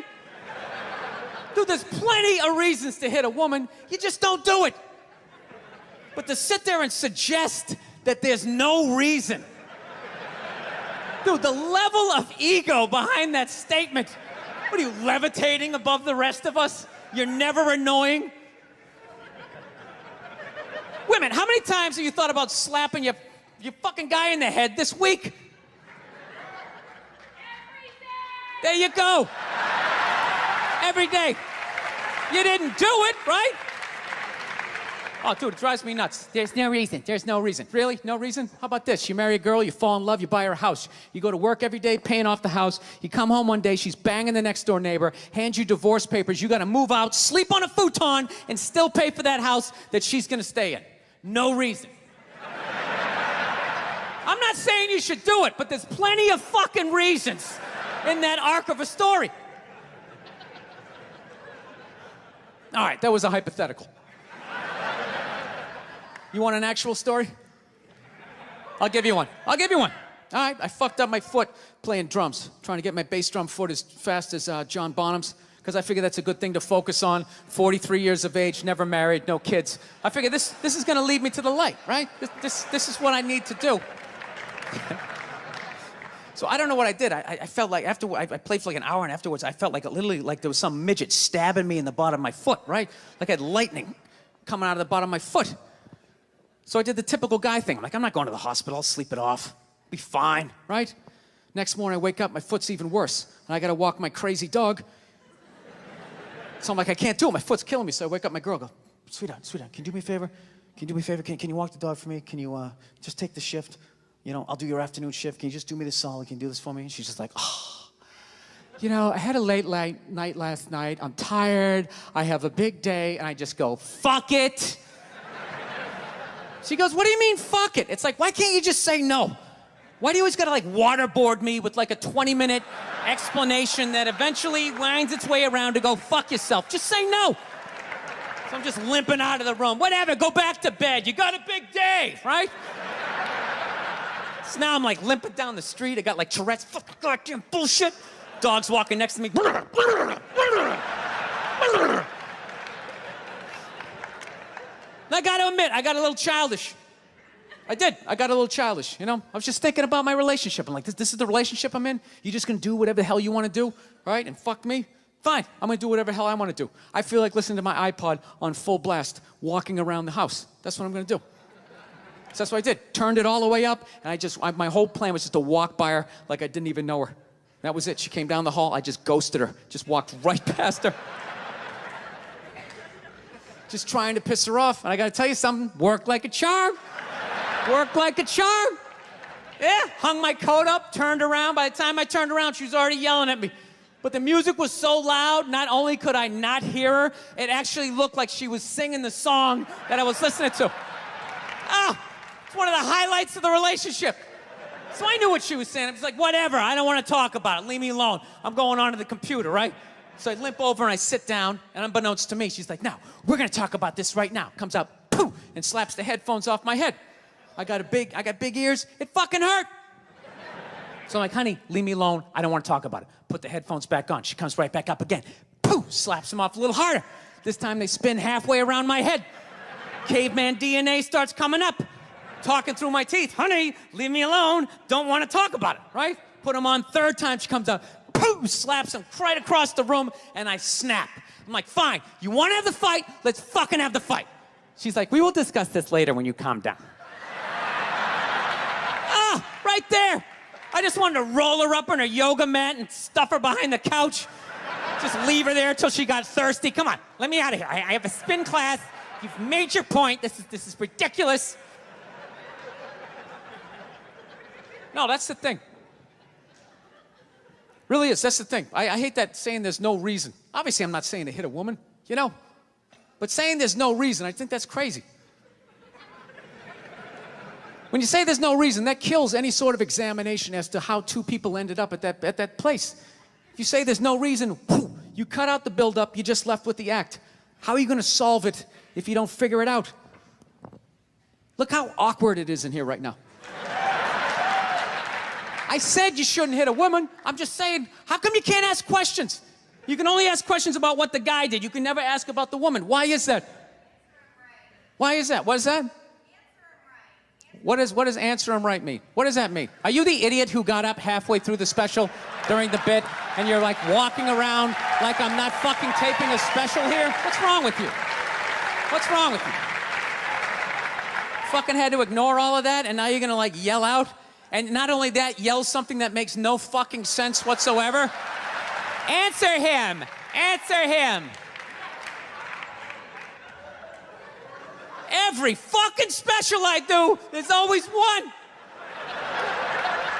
Dude, there's plenty of reasons to hit a woman. You just don't do it. But to sit there and suggest that there's no reason. Dude, the level of ego behind that statement. What are you, levitating above the rest of us? You're never annoying? Women, how many times have you thought about slapping your fucking guy in the head this week? There you go. Every day. You didn't do it, right? Oh, dude, it drives me nuts. There's no reason. There's no reason. Really? No reason? How about this? You marry a girl, you fall in love, you buy her a house. You go to work every day, paying off the house. You come home one day, she's banging the next door neighbor, hands you divorce papers. You got to move out, sleep on a futon, and still pay for that house that she's going to stay in. No reason. I'm not saying you should do it, but there's plenty of fucking reasons in that arc of a story. All right, that was a hypothetical. You want an actual story? I'll give you one. I'll give you one. All right, I fucked up my foot playing drums, trying to get my bass drum foot as fast as John Bonham's, because I figure that's a good thing to focus on. 43 years of age, never married, no kids. I figure this is going to lead me to the light, right? This is what I need to do. So I don't know what I did. I felt like after I played for like an hour, and afterwards I felt like literally like there was some midget stabbing me in the bottom of my foot, right? Like I had lightning coming out of the bottom of my foot. So I did the typical guy thing. I'm like, I'm not going to the hospital. I'll sleep it off. Be fine, right? Next morning I wake up, my foot's even worse, and I got to walk my crazy dog. So I'm like, I can't do it. My foot's killing me. So I wake up my girl, go, sweetheart, can you do me a favor? Can you do me a favor? Can you walk the dog for me? Can you just take the shift? You know, I'll do your afternoon shift. Can you just do me this solid? Can you do this for me? And she's just like, oh. You know, I had a late night last night. I'm tired. I have a big day. And I just go, fuck it. She goes, what do you mean, fuck it? It's like, why can't you just say no? Why do you always gotta like waterboard me with like a 20-minute explanation that eventually winds its way around to go fuck yourself? Just say no. So I'm just limping out of the room. Whatever, go back to bed. You got a big day, right? So now I'm like limping down the street. I got like Tourette's, fucking goddamn bullshit. Dog's walking next to me. And I gotta admit, I got a little childish. I did. I got a little childish, you know? I was just thinking about my relationship. I'm like, this is the relationship I'm in? You just gonna do whatever the hell you wanna do, right? And fuck me? Fine, I'm gonna do whatever the hell I wanna do. I feel like listening to my iPod on full blast, walking around the house. That's what I'm gonna do. So that's what I did. Turned it all the way up, and my whole plan was just to walk by her like I didn't even know her. That was it. She came down the hall, I just ghosted her. Just walked right past her. Just trying to piss her off. And I gotta tell you something, worked like a charm. Worked like a charm. Yeah, hung my coat up, turned around. By the time I turned around, she was already yelling at me. But the music was so loud, not only could I not hear her, it actually looked like she was singing the song that I was listening to. Ah, it's one of the highlights of the relationship. So I knew what she was saying. I was like, whatever, I don't want to talk about it. Leave me alone. I'm going on to the computer, right? So I limp over and I sit down, and unbeknownst to me, she's like, now, we're gonna talk about this right now. Comes out, poof, and slaps the headphones off my head. I got big ears, it fucking hurt. So I'm like, honey, leave me alone, I don't wanna talk about it. Put the headphones back on. She comes right back up again. Poof, slaps them off a little harder. This time they spin halfway around my head. Caveman DNA starts coming up. Talking through my teeth, honey, leave me alone, don't wanna talk about it, right? Put them on, third time she comes out. Poof, slaps him right across the room, and I snap. I'm like, fine, you want to have the fight? Let's fucking have the fight. She's like, we will discuss this later when you calm down. Ah, right there. I just wanted to roll her up on her yoga mat and stuff her behind the couch. Just leave her there till she got thirsty. Come on, let me out of here. I have a spin class. You've made your point. This is ridiculous. No, that's the thing. Really is, that's the thing. I hate that saying there's no reason. Obviously, I'm not saying to hit a woman, you know? But saying there's no reason, I think that's crazy. When you say there's no reason, that kills any sort of examination as to how two people ended up at that place. If you say there's no reason, whew, you cut out the build-up, you're just left with the act. How are you gonna solve it if you don't figure it out? Look how awkward it is in here right now. I said you shouldn't hit a woman. I'm just saying, how come you can't ask questions? You can only ask questions about what the guy did. You can never ask about the woman. Why is that? Why is that? What is that? What does answer him right mean? What does that mean? Are you the idiot who got up halfway through the special during the bit and you're like walking around like I'm not fucking taping a special here? What's wrong with you? What's wrong with you? Fucking had to ignore all of that and now you're gonna like yell out? And not only that, yell something that makes no fucking sense whatsoever. Answer him! Answer him! Every fucking special I do, there's always one.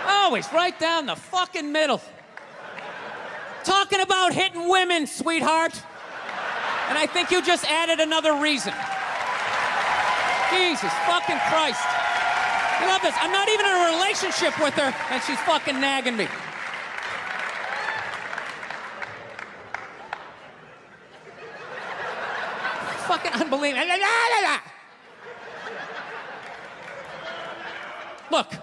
Always, right down the fucking middle. Talking about hitting women, sweetheart. And I think you just added another reason. Jesus fucking Christ. I love this. I'm not even in a relationship with her, and she's fucking nagging me. Fucking unbelievable. Look,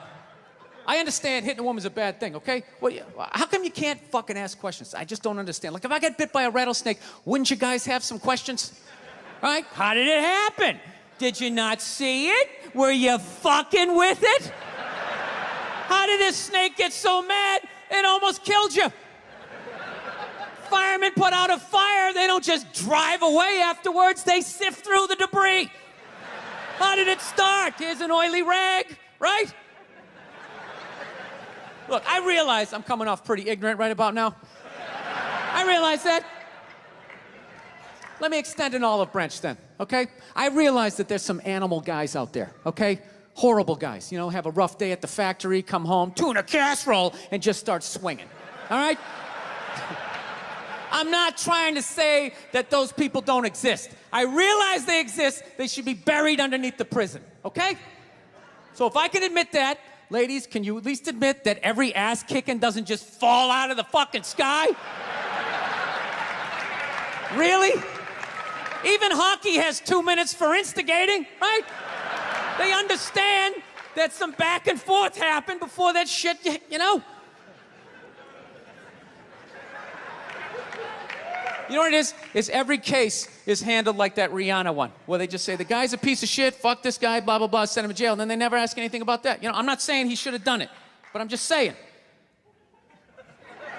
I understand hitting a woman's a bad thing, okay? Well, how come you can't fucking ask questions? I just don't understand. Like, if I get bit by a rattlesnake, wouldn't you guys have some questions? Right? How did it happen? Did you not see it? Were you fucking with it? How did this snake get so mad it almost killed you? Firemen put out a fire, they don't just drive away afterwards, they sift through the debris. How did it start? Here's an oily rag, right? Look, I realize I'm coming off pretty ignorant right about now. I realize that. Let me extend an olive branch then, okay? I realize that there's some animal guys out there, okay? Horrible guys, you know, have a rough day at the factory, come home, tuna casserole, and just start swinging, all right? I'm not trying to say that those people don't exist. I realize they exist, they should be buried underneath the prison, okay? So if I can admit that, ladies, can you at least admit that every ass kicking doesn't just fall out of the fucking sky? Really? Even Even hockey has 2 minutes for instigating, right? They understand that some back and forth happened before that shit, you know? You know what it is? Is every case is handled like that Rihanna one, where they just say, the guy's a piece of shit, fuck this guy, blah, blah, blah, send him to jail, and then they never ask anything about that. You know, I'm not saying he should have done it, but I'm just saying.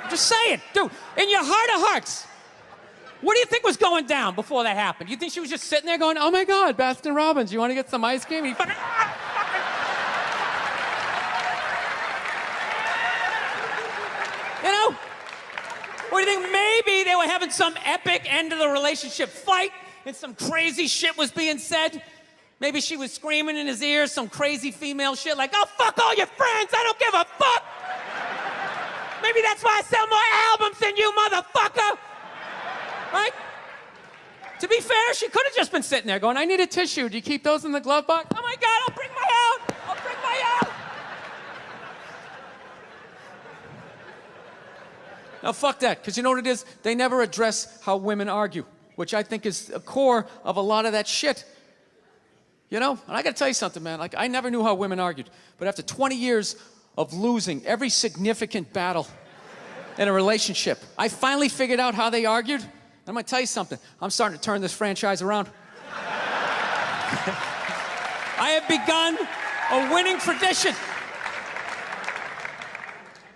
I'm just saying, dude, in your heart of hearts, what do you think was going down before that happened? You think she was just sitting there going, oh my God, Baskin Robbins, you want to get some ice cream? And he fucking, you know? Or do you think maybe they were having some epic end of the relationship fight and some crazy shit was being said? Maybe she was screaming in his ear some crazy female shit like, oh, fuck all your friends, I don't give a fuck. Maybe that's why I sell more albums than you, motherfucker. Right? To be fair, she could have just been sitting there going, I need a tissue. Do you keep those in the glove box? Oh my God, I'll bring my out. I'll bring my out. Now, fuck that, because you know what it is? They never address how women argue, which I think is a core of a lot of that shit. You know? And I gotta tell you something, man. Like, I never knew how women argued, but after 20 years of losing every significant battle in a relationship, I finally figured out how they argued. And I'm gonna tell you something. I'm starting to turn this franchise around. I have begun a winning tradition.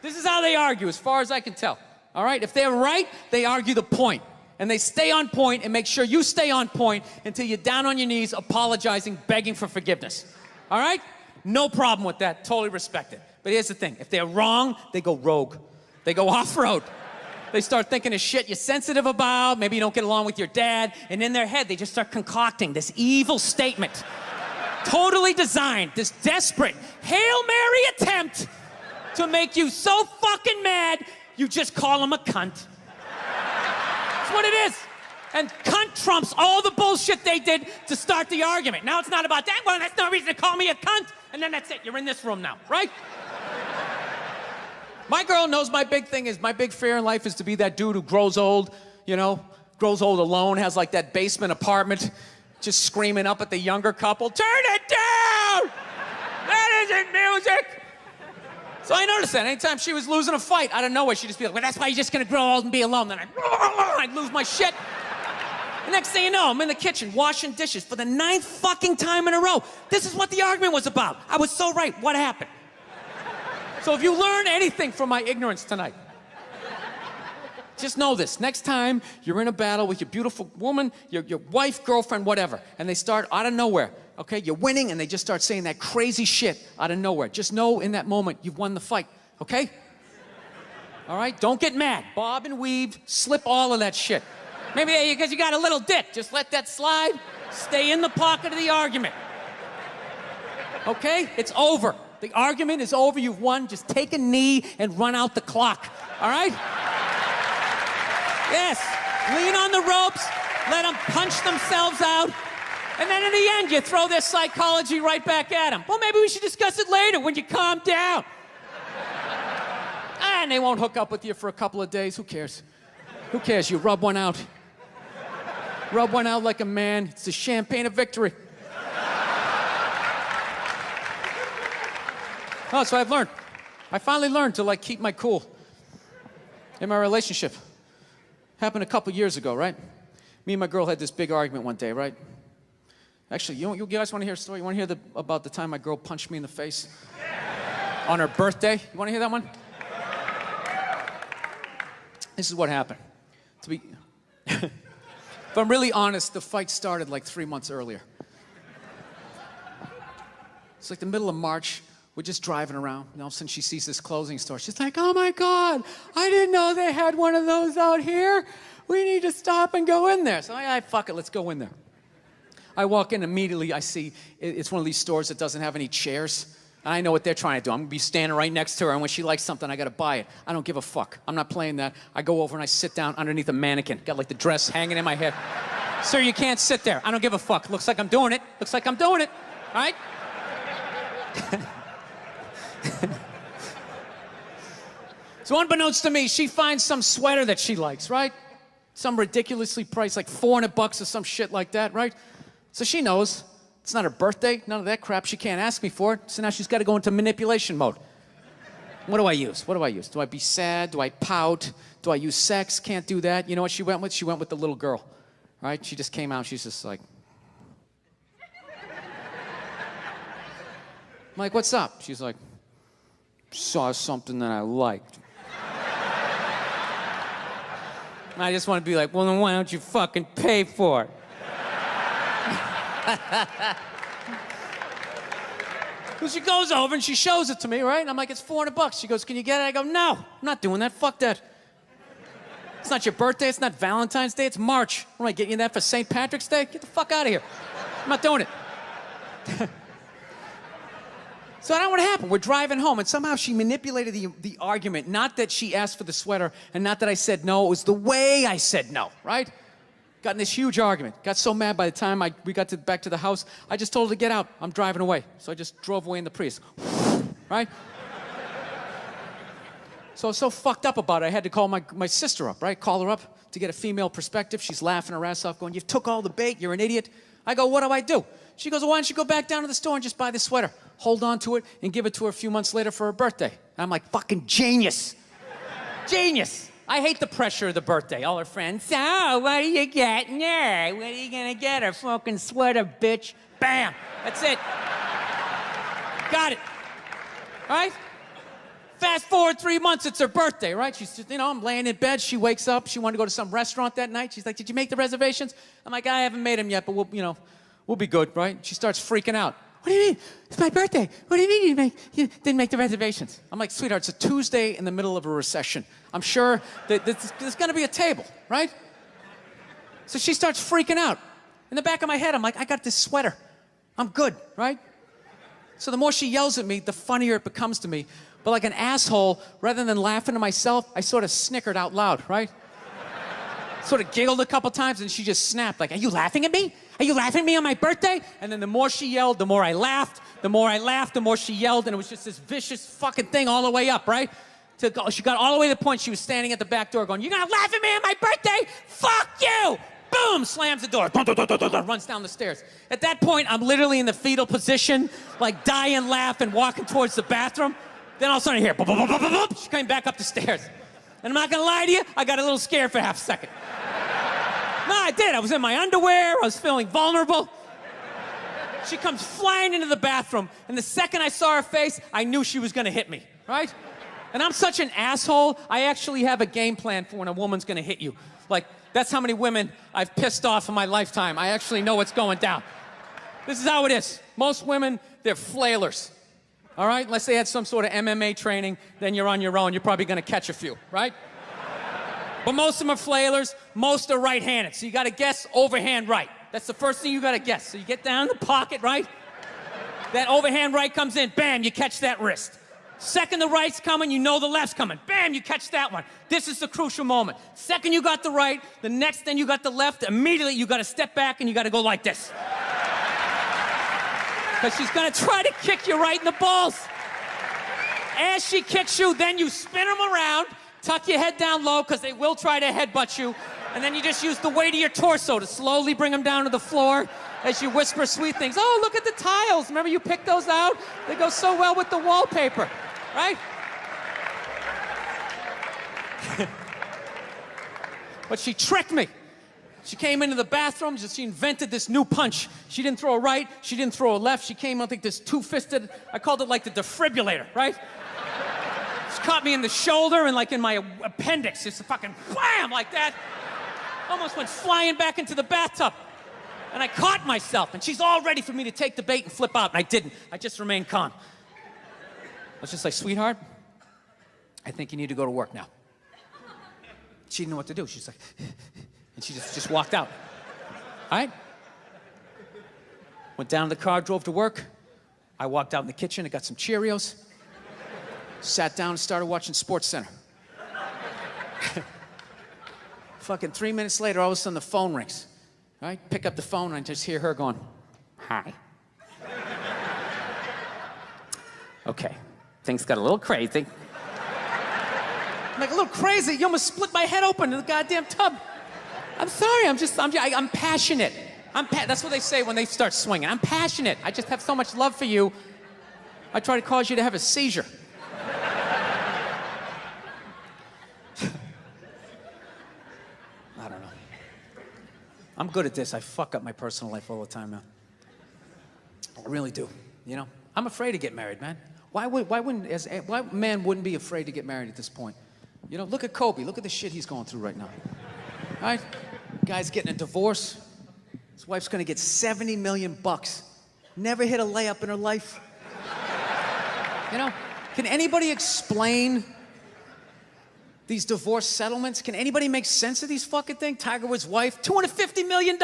This is how they argue, as far as I can tell. All right? If they're right, they argue the point. And they stay on point and make sure you stay on point until you're down on your knees, apologizing, begging for forgiveness. All right? No problem with that. Totally respect it. But here's the thing. If they're wrong, they go rogue. They go off-road. They start thinking of shit you're sensitive about. Maybe you don't get along with your dad. And in their head, they just start concocting this evil statement. Totally designed, this desperate Hail Mary attempt to make you so fucking mad, you just call him a cunt. That's what it is. And cunt trumps all the bullshit they did to start the argument. Now it's not about that. Well, that's no reason to call me a cunt. And then that's it. You're in this room now, right? My girl knows my big thing is, my big fear in life is to be that dude who grows old, you know, grows old alone, has like that basement apartment, just screaming up at the younger couple, turn it down! That isn't music! So I noticed that anytime she was losing a fight, out of nowhere, she'd just be like, well, that's why you're just gonna grow old and be alone. Then I'd lose my shit. The next thing you know, I'm in the kitchen washing dishes for the 9th fucking time in a row. This is what the argument was about. I was so right. What happened? So if you learn anything from my ignorance tonight, just know this. Next time you're in a battle with your beautiful woman, your wife, girlfriend, whatever, and they start out of nowhere, okay? You're winning, and they just start saying that crazy shit out of nowhere. Just know in that moment you've won the fight, okay? All right? Don't get mad. Bob and weave, slip all of that shit. Maybe because you got a little dick. Just let that slide. Stay in the pocket of the argument. Okay? It's over. The argument is over. You've won. Just take a knee and run out the clock. All right? Yes. Lean on the ropes. Let them punch themselves out. And then in the end, you throw their psychology right back at them. Well, maybe we should discuss it later when you calm down. And they won't hook up with you for a couple of days. Who cares? Who cares? You rub one out. Rub one out like a man. It's the champagne of victory. Oh, that's what I've learned. I finally learned to, like, keep my cool in my relationship. Happened a couple years ago, right? Me and my girl had this big argument one day, right? Actually, you guys want to hear a story? You want to hear about the time my girl punched me in the face on her birthday? You want to hear that one? This is what happened. If I'm really honest, the fight started like 3 months earlier. It's like the middle of March. We're just driving around, and all of a sudden she sees this clothing store. She's like, oh my God, I didn't know they had one of those out here. We need to stop and go in there. So I fuck it, let's go in there. I walk in, immediately I see it's one of these stores that doesn't have any chairs. And I know what they're trying to do. I'm gonna be standing right next to her, and when she likes something, I gotta buy it. I don't give a fuck. I'm not playing that. I go over and I sit down underneath a mannequin. Got like the dress hanging in my head. Sir, you can't sit there. I don't give a fuck. Looks like I'm doing it. Looks like I'm doing it. All right? So unbeknownst to me, she finds some sweater that she likes, right? Some ridiculously priced, like $400 or some shit like that, right? So she knows it's not her birthday, none of that crap. She can't ask me for it. So now she's got to go into manipulation mode. What do I use? What do I use? Do I be sad? Do I pout? Do I use sex? Can't do that. You know what she went with? She went with the little girl, right? She just came out. She's just like, I'm like, what's up? She's like, saw something that I liked. And I just want to be like, well, then why don't you fucking pay for it? So she goes over and she shows it to me, right? And I'm like, it's $400. She goes, can you get it? I go, no, I'm not doing that. Fuck that. It's not your birthday. It's not Valentine's Day. It's March. What am I getting you that for St. Patrick's Day? Get the fuck out of here. I'm not doing it. So I don't know what happened. We're driving home, and somehow she manipulated the argument. Not that she asked for the sweater, and not that I said no. It was the way I said no, right? Got in this huge argument. Got so mad by the time we got back to the house, I just told her to get out. I'm driving away. So I just drove away in the Prius, right? So I was so fucked up about it, I had to call my sister up, right? Call her up to get a female perspective. She's laughing her ass off, going, you took all the bait, you're an idiot. I go, what do I do? She goes, well, why don't you go back down to the store and just buy the sweater, hold on to it, and give it to her a few months later for her birthday. And I'm like, fucking genius. Genius. I hate the pressure of the birthday. All her friends, so what are you getting her? What are you gonna get her? Fucking sweater, bitch. Bam. That's it. Got it. All right? Fast forward 3 months, it's her birthday, right? She's just, I'm laying in bed. She wakes up. She wanted to go to some restaurant that night. She's like, did you make the reservations? I'm like, I haven't made them yet, but we'll be good, right? She starts freaking out. What do you mean? It's my birthday. What do you mean you didn't make the reservations? I'm like, sweetheart, it's a Tuesday in the middle of a recession. I'm sure that there's going to be a table, right? So she starts freaking out. In the back of my head, I'm like, I got this sweater. I'm good, right? So the more she yells at me, the funnier it becomes to me. But like an asshole, rather than laughing to myself, I sort of snickered out loud, right? Sort of giggled a couple times, and she just snapped, like, are you laughing at me? Are you laughing at me on my birthday? And then the more she yelled, the more I laughed. The more I laughed, the more she yelled, and it was just this vicious fucking thing all the way up, right? She got all the way to the point she was standing at the back door going, you're gonna laugh at me on my birthday? Fuck you! Boom! Slams the door. Runs down the stairs. At that point, I'm literally in the fetal position, like dying laughing, walking towards the bathroom. Then all of a sudden I hear, she came back up the stairs. And I'm not gonna lie to you, I got a little scared for half a second. No, I did. I was in my underwear. I was feeling vulnerable. She comes flying into the bathroom, and the second I saw her face, I knew she was gonna hit me, right? And I'm such an asshole, I actually have a game plan for when a woman's gonna hit you. Like, that's how many women I've pissed off in my lifetime. I actually know what's going down. This is how it is. Most women, they're flailers, all right? Unless they had some sort of MMA training, then you're on your own. You're probably gonna catch a few, right? But most of them are flailers, most are right-handed. So you gotta guess overhand right. That's the first thing you gotta guess. So you get down in the pocket, right? That overhand right comes in, bam, you catch that wrist. Second the right's coming, you know the left's coming. Bam, you catch that one. This is the crucial moment. Second you got the right, the next thing you got the left, immediately you gotta step back and you gotta go like this. Because she's gonna try to kick you right in the balls. As she kicks you, then you spin them around, tuck your head down low, because they will try to headbutt you, and then you just use the weight of your torso to slowly bring them down to the floor as you whisper sweet things. Oh, look at the tiles. Remember you picked those out? They go so well with the wallpaper, right? But she tricked me. She came into the bathroom, she invented this new punch. She didn't throw a right, she didn't throw a left. She came out like this two-fisted, I called it like the defibrillator, right? She caught me in the shoulder and like in my appendix. Just a fucking wham like that. Almost went flying back into the bathtub. And I caught myself, and she's all ready for me to take the bait and flip out, and I didn't. I just remained calm. I was just like, sweetheart, I think you need to go to work now. She didn't know what to do. She's like, and she just walked out. All right? Went down to the car, drove to work. I walked out in the kitchen, I got some Cheerios, sat down and started watching SportsCenter. Fucking 3 minutes later, all of a sudden the phone rings. Right? Pick up the phone and I just hear her going, hi. Okay, things got a little crazy. I'm like, a little crazy? You almost split my head open in the goddamn tub. I'm sorry, I'm passionate. That's what they say when they start swinging. I'm passionate. I just have so much love for you. I try to cause you to have a seizure. I don't know. I'm good at this. I fuck up my personal life all the time, man. I really do. You know, I'm afraid to get married, man. Why man wouldn't be afraid to get married at this point? You know, look at Kobe. Look at the shit he's going through right now. All right? Guy's getting a divorce. His wife's gonna get $70 million. Never hit a layup in her life. You know, can anybody explain these divorce settlements? Can anybody make sense of these fucking things? Tiger Woods' wife, $250 million.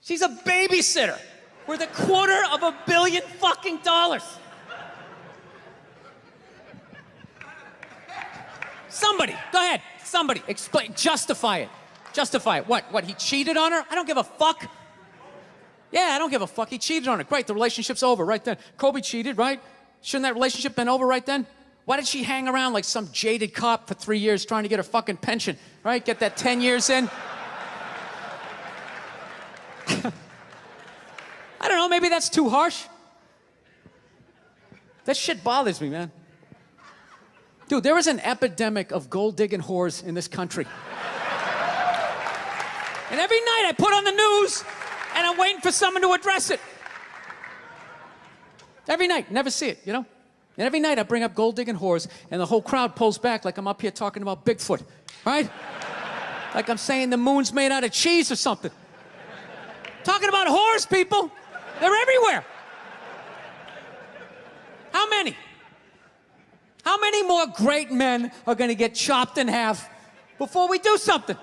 She's a babysitter worth $250 million fucking dollars. Somebody, go ahead. Somebody, explain, justify it. Justify it. What, he cheated on her? I don't give a fuck. Yeah, I don't give a fuck. He cheated on her. Great, the relationship's over right then. Kobe cheated, right? Shouldn't that relationship been over right then? Why did she hang around like some jaded cop for 3 years trying to get her fucking pension, right? Get that 10 years in? I don't know, maybe that's too harsh. That shit bothers me, man. Dude, there is an epidemic of gold-digging whores in this country. And every night I put on the news, and I'm waiting for someone to address it. Every night, never see it, you know? And every night I bring up gold-digging whores, and the whole crowd pulls back like I'm up here talking about Bigfoot, right? Like I'm saying the moon's made out of cheese or something. Talking about whores, people. They're everywhere. How many? How many more great men are gonna get chopped in half before we do something?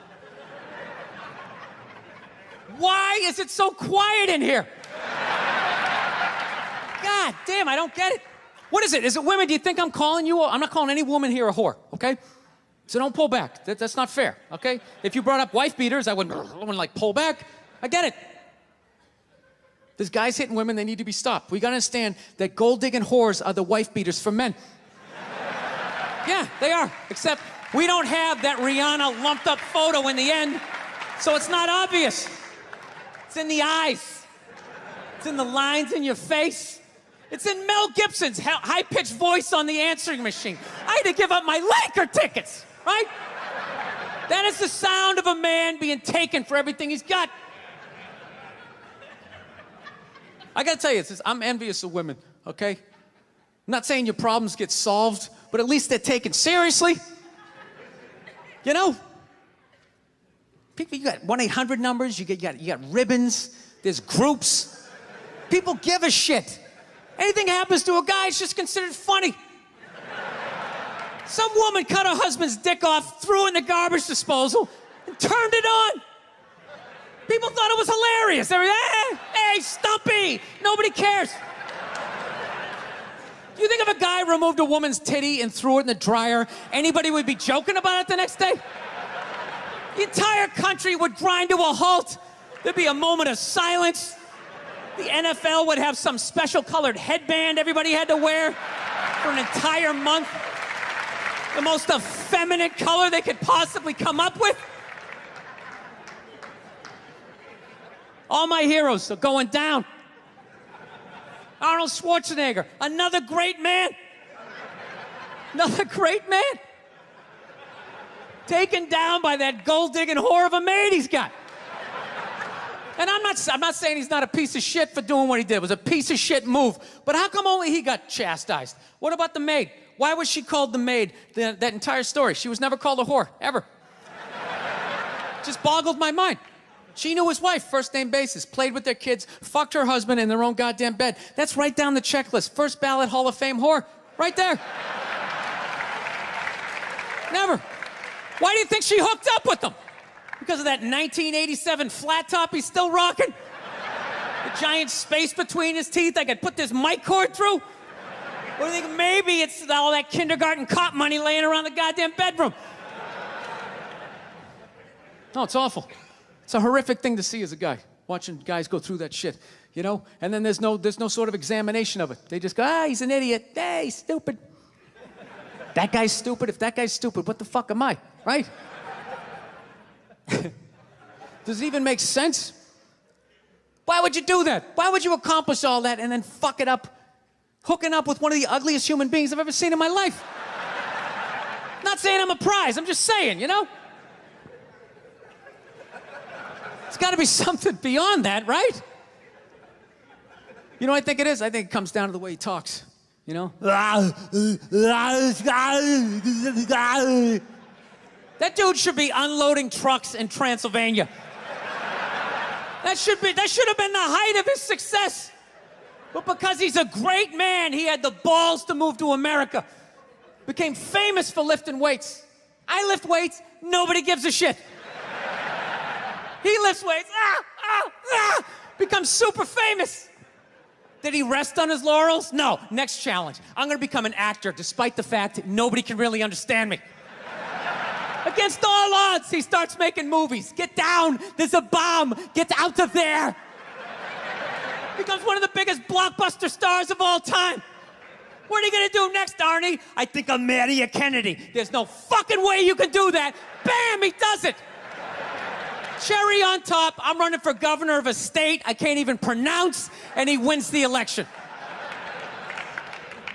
Why is it so quiet in here? God damn, I don't get it. What is it? Is it women? Do you think I'm calling you? I'm not calling any woman here a whore, okay? So don't pull back. That's not fair, okay? If you brought up wife beaters, I wouldn't like pull back. I get it. There's guys hitting women, they need to be stopped. We gotta understand that gold-digging whores are the wife beaters for men. Yeah, they are. Except we don't have that Rihanna lumped up photo in the end, so it's not obvious. It's in the eyes. It's in the lines in your face. It's in Mel Gibson's high-pitched voice on the answering machine. I had to give up my Laker tickets, right? That is the sound of a man being taken for everything he's got. I gotta tell you, I'm envious of women, okay? I'm not saying your problems get solved, but at least they're taken seriously. You know? People, you got 1-800 numbers, you got ribbons, there's groups. People give a shit. Anything happens to a guy, it's just considered funny. Some woman cut her husband's dick off, threw it in the garbage disposal, and turned it on. People thought it was hilarious. They were, hey, Stumpy, nobody cares. Do you think if a guy removed a woman's titty and threw it in the dryer, anybody would be joking about it the next day? The entire country would grind to a halt. There'd be a moment of silence. The NFL would have some special colored headband everybody had to wear for an entire month. The most effeminate color they could possibly come up with. All my heroes are going down. Arnold Schwarzenegger, another great man. Another great man. Taken down by that gold-digging whore of a maid he's got. And I'm not saying he's not a piece of shit for doing what he did. It was a piece of shit move. But how come only he got chastised? What about the maid? Why was she called the maid that entire story? She was never called a whore, ever. Just boggled my mind. She knew his wife, first name basis, played with their kids, fucked her husband in their own goddamn bed. That's right down the checklist. First ballot Hall of Fame whore, right there. Never. Why do you think she hooked up with him? Because of that 1987 flat top he's still rocking? The giant space between his teeth I could put this mic cord through? Or do you think maybe it's all that kindergarten cop money laying around the goddamn bedroom? No, it's awful. It's a horrific thing to see as a guy, watching guys go through that shit, you know? And then there's no sort of examination of it. They just go, he's an idiot. Hey, he's stupid. That guy's stupid. If that guy's stupid, what the fuck am I, right? Does it even make sense? Why would you do that? Why would you accomplish all that and then fuck it up hooking up with one of the ugliest human beings I've ever seen in my life? Not saying I'm a prize, I'm just saying, you know? It's got to be something beyond that, right? You know what I think it is? I think it comes down to the way he talks, you know? That dude should be unloading trucks in Transylvania. That should have been the height of his success. But because he's a great man, he had the balls to move to America. Became famous for lifting weights. I lift weights, nobody gives a shit. He lifts weights, becomes super famous. Did he rest on his laurels? No. Next challenge. I'm gonna become an actor despite the fact that nobody can really understand me. Against all odds, he starts making movies. Get down, there's a bomb, get out of there. Becomes one of the biggest blockbuster stars of all time. What are you gonna do next, Arnie? I think I'll marry a Kennedy. There's no fucking way you can do that. Bam, he does it. Cherry on top, I'm running for governor of a state I can't even pronounce, and he wins the election.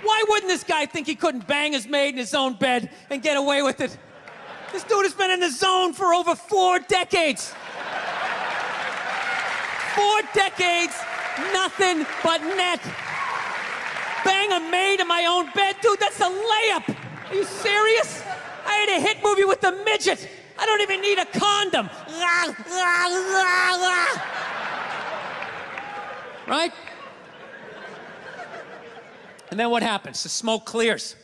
Why wouldn't this guy think he couldn't bang his maid in his own bed and get away with it? This dude has been in the zone for over 4 decades. 4 decades, nothing but net. Bang a maid in my own bed? Dude, that's a layup. Are you serious? I had a hit movie with the midget. I don't even need a condom. Right? And then what happens? The smoke clears.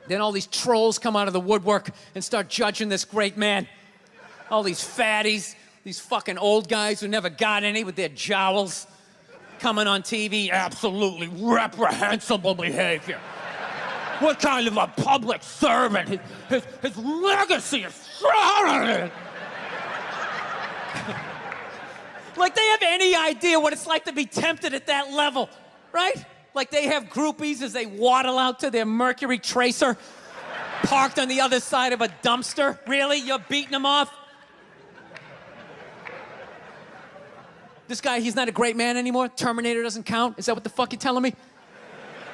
Then all these trolls come out of the woodwork and start judging this great man. All these fatties, these fucking old guys who never got any with their jowls coming on TV. Absolutely reprehensible behavior. What kind of a public servant? His legacy is shrouded. Like they have any idea what it's like to be tempted at that level, right? Like they have groupies as they waddle out to their Mercury Tracer parked on the other side of a dumpster. Really? You're beating them off? This guy, he's not a great man anymore? Terminator doesn't count? Is that what the fuck you're telling me?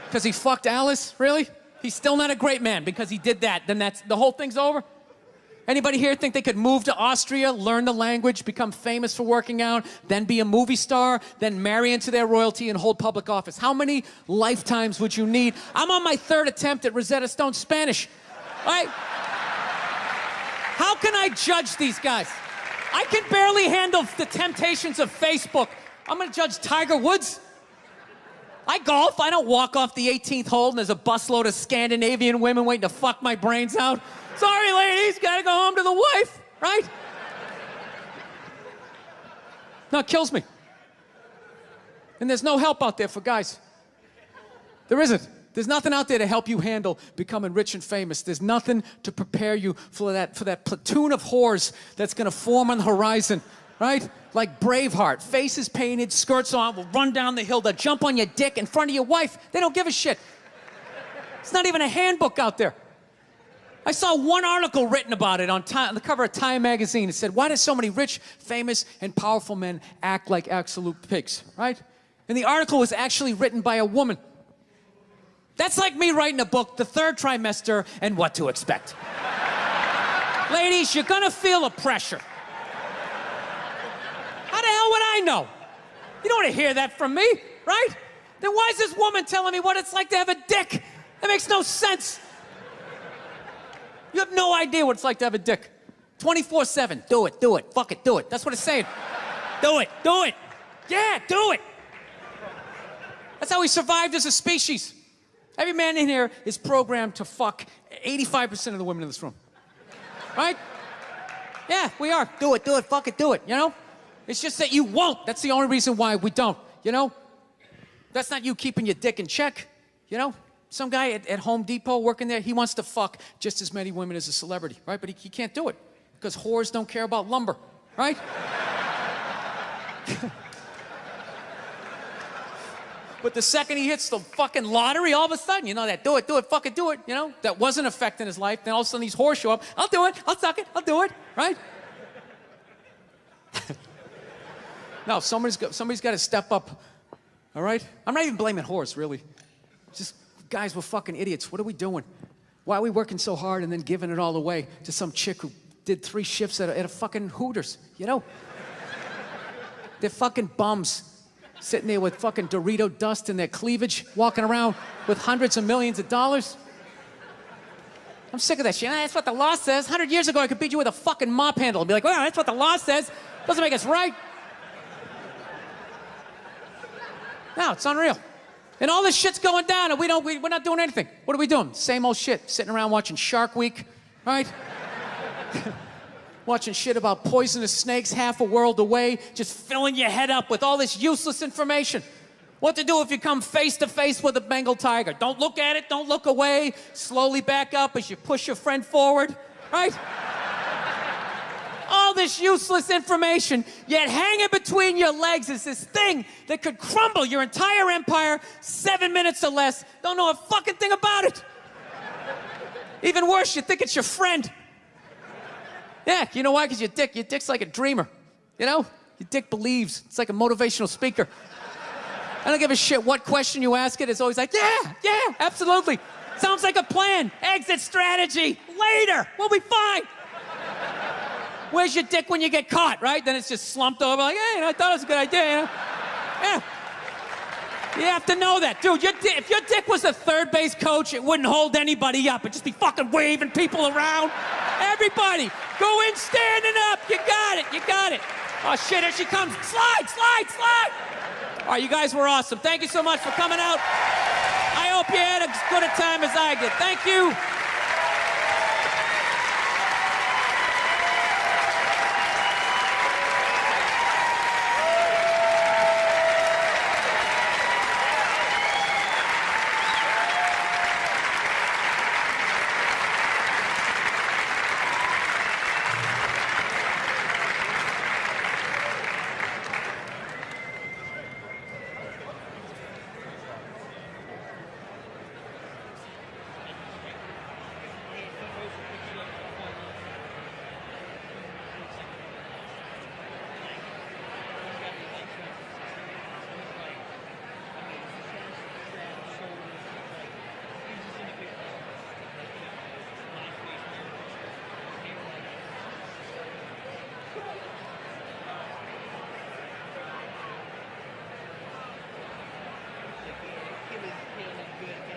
Because he fucked Alice? Really? He's still not a great man because he did that. Then the whole thing's over? Anybody here think they could move to Austria, learn the language, become famous for working out, then be a movie star, then marry into their royalty and hold public office? How many lifetimes would you need? I'm on my 3rd attempt at Rosetta Stone Spanish. All right? How can I judge these guys? I can barely handle the temptations of Facebook. I'm gonna judge Tiger Woods? I golf. I don't walk off the 18th hole and there's a busload of Scandinavian women waiting to fuck my brains out. Sorry, ladies, gotta go home to the wife, right? No, it kills me. And there's no help out there for guys. There isn't. There's nothing out there to help you handle becoming rich and famous. There's nothing to prepare you for that platoon of whores that's gonna form on the horizon, right? Like Braveheart, faces painted, skirts on, will run down the hill, they'll jump on your dick in front of your wife. They don't give a shit. It's not even a handbook out there. I saw one article written about it on the cover of Time magazine. It said, why do so many rich, famous, and powerful men act like absolute pigs, right? And the article was actually written by a woman. That's like me writing a book, The Third Trimester and What to Expect. Ladies, you're gonna feel a pressure. How the hell would I know? You don't want to hear that from me, right? Then why is this woman telling me what it's like to have a dick? That makes no sense. You have no idea what it's like to have a dick. 24/7, do it, fuck it, do it. That's what it's saying. Do it. Yeah, do it. That's how we survived as a species. Every man in here is programmed to fuck 85% of the women in this room. Right? Yeah, we are. Do it, fuck it, do it, you know? It's just that you won't. That's the only reason why we don't, you know? That's not you keeping your dick in check, you know? Some guy at Home Depot working there, he wants to fuck just as many women as a celebrity, right? But he can't do it because whores don't care about lumber, right? But the second he hits the fucking lottery, all of a sudden, you know, that do it, fuck it, do it, you know? That wasn't affecting his life. Then all of a sudden these whores show up. I'll do it, I'll suck it, I'll do it, right? No, somebody's got to step up. All right? I'm not even blaming whores, really. Just guys, we're fucking idiots. What are we doing? Why are we working so hard and then giving it all away to some chick who did 3 shifts at a fucking Hooters, you know? They're fucking bums sitting there with fucking Dorito dust in their cleavage, walking around with hundreds of millions of dollars. I'm sick of that shit. That's what the law says. 100 years ago, I could beat you with a fucking mop handle and be like, well, that's what the law says. Doesn't make us right. No, it's unreal. And all this shit's going down, and we're not doing anything. What are we doing? Same old shit. Sitting around watching Shark Week, right? Watching shit about poisonous snakes half a world away, just filling your head up with all this useless information. What to do if you come face to face with a Bengal tiger? Don't look at it, don't look away. Slowly back up as you push your friend forward, right? All this useless information, yet hanging between your legs is this thing that could crumble your entire empire 7 minutes or less. Don't know a fucking thing about it. Even worse, you think it's your friend. Yeah, you know why? Because your dick's like a dreamer. You know? Your dick believes. It's like a motivational speaker. I don't give a shit what question you ask it. It's always like, yeah, absolutely. Sounds like a plan. Exit strategy. Later. We'll be fine. Where's your dick when you get caught, right? Then it's just slumped over like, hey, I thought it was a good idea, you know? Yeah. You have to know that. Dude, if your dick was a third base coach, it wouldn't hold anybody up. It'd just be fucking waving people around. Everybody, go in standing up. You got it. Oh, shit, here she comes. Slide. All right, you guys were awesome. Thank you so much for coming out. I hope you had as good a time as I did. Thank you. He was paying a good